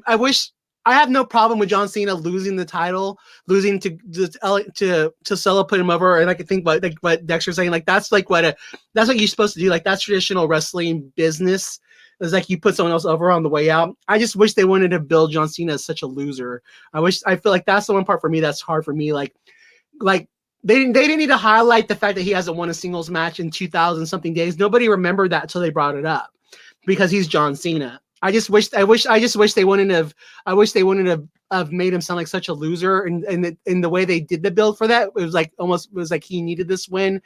I have no problem with John Cena losing the title, losing to Solo, put him over, and I can think what Dexter's saying. Like that's what you're supposed to do. Like that's traditional wrestling business. It's like you put someone else over on the way out. I just wish they wanted to build John Cena as such a loser. I feel like that's the one part for me that's hard for me. Like they didn't need to highlight the fact that he hasn't won a singles match in 2000 something days. Nobody remembered that until they brought it up because he's John Cena. I just wish they wouldn't have made him sound like such a loser, and in the way they did the build for that, it was like he needed this win.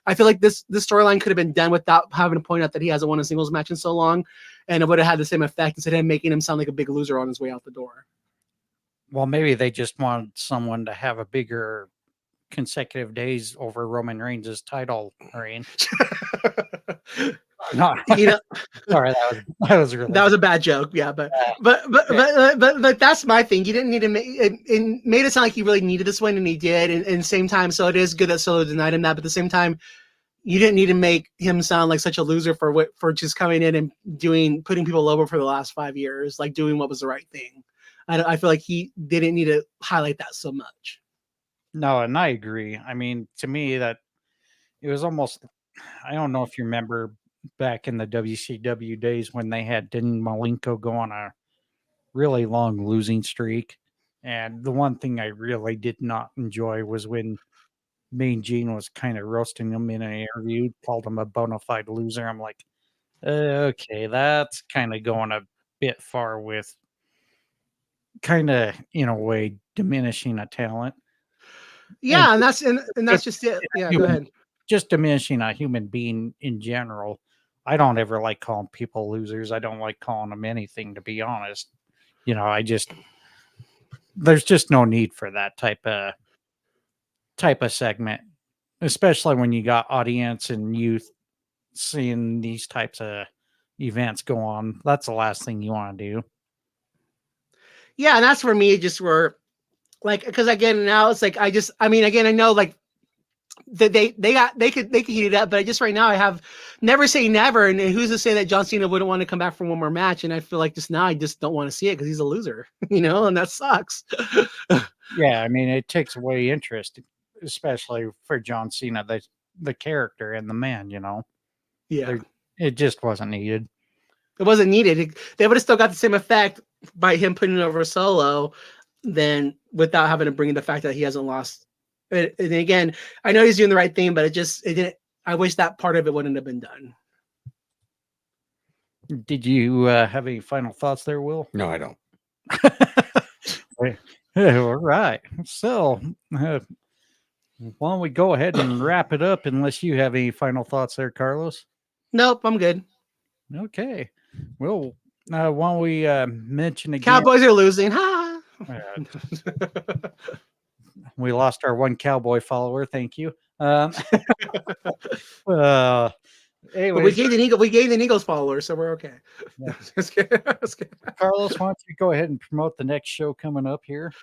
I feel like this storyline could have been done without having to point out that he hasn't won a singles match in so long, and it would have had the same effect instead of making him sound like a big loser on his way out the door. Well, maybe they just wanted someone to have a bigger consecutive days over Roman Reigns' title reign. No, sorry, that was a bad joke. Yeah, but that's my thing. You didn't need to made it sound like he really needed this win, and he did. And same time, so it is good that Solo denied him that. But at the same time, you didn't need to make him sound like such a loser for just coming in and putting people over for the last 5 years, like doing what was the right thing. I feel like he didn't need to highlight that so much. No, and I agree. I mean, to me, that it was almost. I don't know if you remember back in the WCW days when they had Dean Malenko go on a really long losing streak. And the one thing I really did not enjoy was when Mean Gene was kind of roasting him in an interview, called him a bona fide loser. I'm like, okay, that's kind of going a bit far with kind of, in a way, diminishing a talent. Yeah, and that's just it. Yeah, go ahead. Just diminishing a human being in general. I don't ever like calling people losers. I don't like calling them anything, to be honest. There's just no need for that type of segment, especially when you got audience and youth seeing these types of events go on. That's the last thing you want to do. Yeah, and that's for me just where, like, because again, now it's like I know like that they could heat it up, but just right now I have never say never, and who's to say that John Cena wouldn't want to come back for one more match? And I feel like just now I just don't want to see it because he's a loser, and that sucks. Yeah, I mean it takes away interest, especially for John Cena, the character and the man. Yeah, it just wasn't needed. It wasn't needed. They would have still got the same effect by him putting it over Solo, than without having to bring in the fact that he hasn't lost. And again, I know he's doing the right thing, but it didn't. I wish that part of it wouldn't have been done. Did you have any final thoughts there, Will? No, I don't. All right. So Why don't we go ahead and wrap it up unless you have any final thoughts there, Carlos? Nope, I'm good. Okay. Well, why don't we mention again? Cowboys are losing. Ha! We lost our one cowboy follower. Thank you. But Anyways, we gave the Eagles followers, so we're okay. Yeah. Just kidding. Just kidding. Carlos, why don't you go ahead and promote the next show coming up here?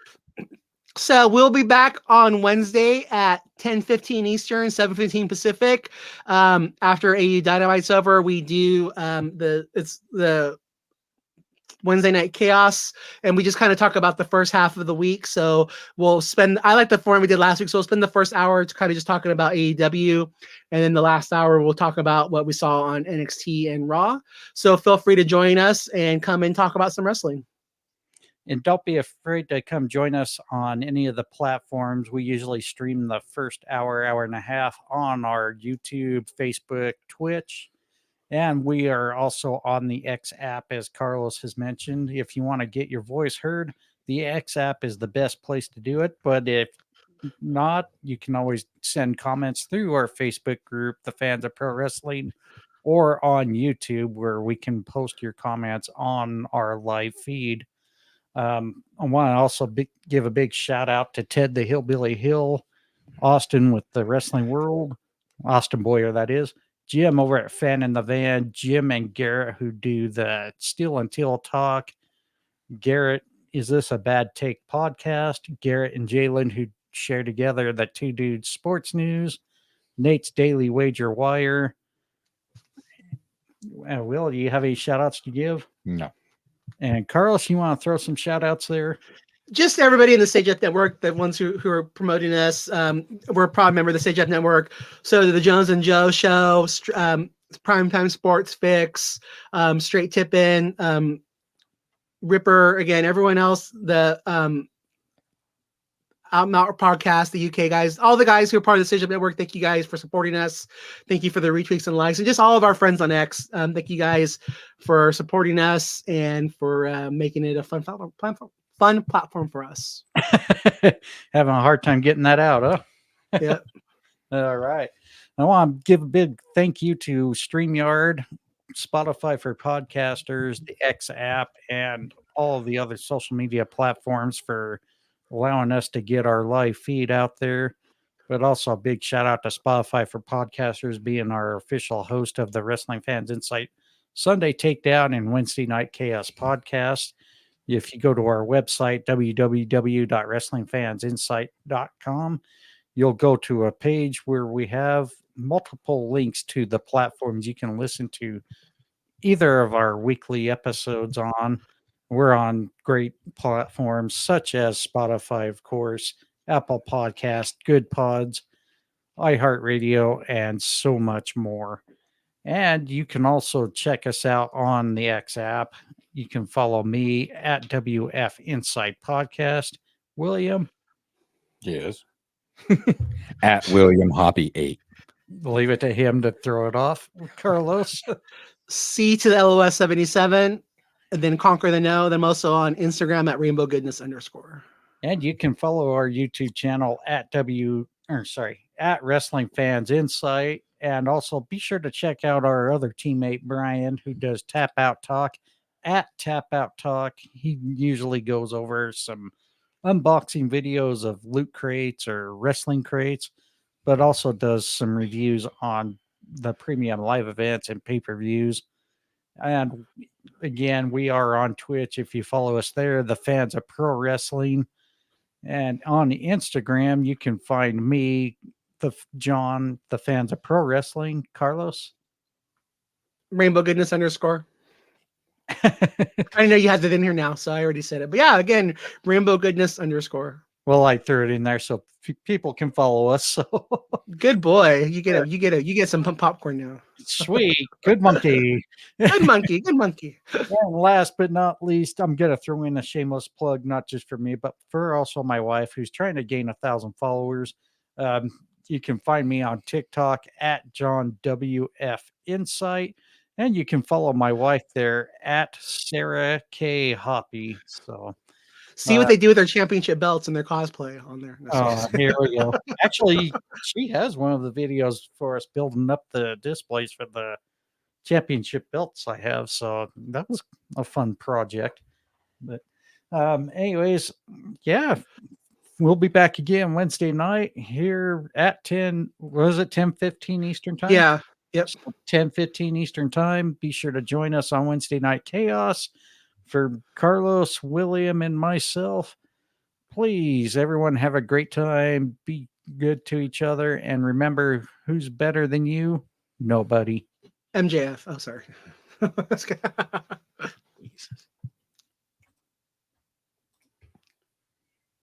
So we'll be back on Wednesday at 10:15 Eastern, 7:15 Pacific. After AEW Dynamite's over, we do the Wednesday Night Chaos, and we just kind of talk about the first half of the week. So I like the form we did last week. So we'll spend the first hour kind of just talking about AEW, and then the last hour we'll talk about what we saw on NXT and Raw. So feel free to join us and come and talk about some wrestling. And don't be afraid to come join us on any of the platforms. We usually stream the first hour and a half on our YouTube, Facebook, Twitch. And we are also on the X app, as Carlos has mentioned. If you want to get your voice heard, the X app is the best place to do it. But if not, you can always send comments through our Facebook group, The Fans of Pro Wrestling, or on YouTube, where we can post your comments on our live feed. I want to also give a big shout out to Ted the Hillbilly Hill, Austin with the Wrestling World, Austin Boyer, that is, Jim over at Fan in the Van, Jim and Garrett who do the Steel and Teal Talk. Garrett, Is This a Bad Take podcast? Garrett and Jalen who share together the Two Dudes Sports News, Nate's Daily Wager Wire. Will, do you have any shout outs to give? No. And Carlos, you want to throw some shout outs there? Just everybody in the Stage F Network, the ones who are promoting us. We're a proud member of the Stage F Network. So the Jones and Joe Show, Primetime Sports Fix, Straight Tippin', Ripper, again, everyone else, the Out and Out Podcast, the UK guys, all the guys who are part of the Stage Up Network. Thank you guys for supporting us. Thank you for the retweets and likes, and just all of our friends on X. Thank you guys for supporting us and for making it a fun platform for us. Having a hard time getting that out, huh? Yeah. All right. I want to give a big thank you to StreamYard, Spotify for podcasters, the X app, and all of the other social media platforms for allowing us to get our live feed out there. But also a big shout out to Spotify for podcasters being our official host of the Wrestling Fans Insight Sunday Takedown and Wednesday Night Chaos podcast. If you go to our website, www.wrestlingfansinsight.com, you'll go to a page where we have multiple links to the platforms you can listen to either of our weekly episodes on. We're on great platforms such as Spotify, of course, Apple Podcast, Good Pods, iHeartRadio, and so much more. And you can also check us out on the X app. You can follow me at WF Insight Podcast. William? Yes. At William Hoppe 8. Leave it to him to throw it off. Carlos? C to the LOS 77, and then Conquer the No. Then I'm also on Instagram at Rainbow Goodness _. And you can follow our YouTube channel at Wrestling Fans Insight. And also be sure to check out our other teammate, Bryan, who does Tap Out Talk at Tap Out Talk. He usually goes over some unboxing videos of loot crates or wrestling crates, but also does some reviews on the premium live events and pay-per-views. And again, we are on Twitch. If you follow us there, the Fans of Pro Wrestling. And on Instagram, you can find me, John, the Fans of Pro Wrestling. Carlos? Rainbow Goodness _. I know you had it in here now, so I already said it. But yeah, again, Rainbow Goodness _. Well, I threw it in there so people can follow us. So good boy, you get some popcorn now. Sweet, good monkey, good monkey. And last but not least, I'm gonna throw in a shameless plug, not just for me, but for also my wife, who's trying to gain 1,000 followers. You can find me on TikTok at John WF Insight, and you can follow my wife there at Sarah K Hoppe. So. See what they do with their championship belts and their cosplay on there. No, Oh, here we go. Actually, she has one of the videos for us building up the displays for the championship belts I have. So that was a fun project. But anyways, yeah, we'll be back again Wednesday night here at 10. Was it 10:15 Eastern time? Yeah. Yep. 10:15 Eastern time. Be sure to join us on Wednesday Night Chaos. For Carlos, William, and myself, please, everyone, have a great time. Be good to each other. And remember, who's better than you? Nobody. MJF. Oh, sorry. Jesus.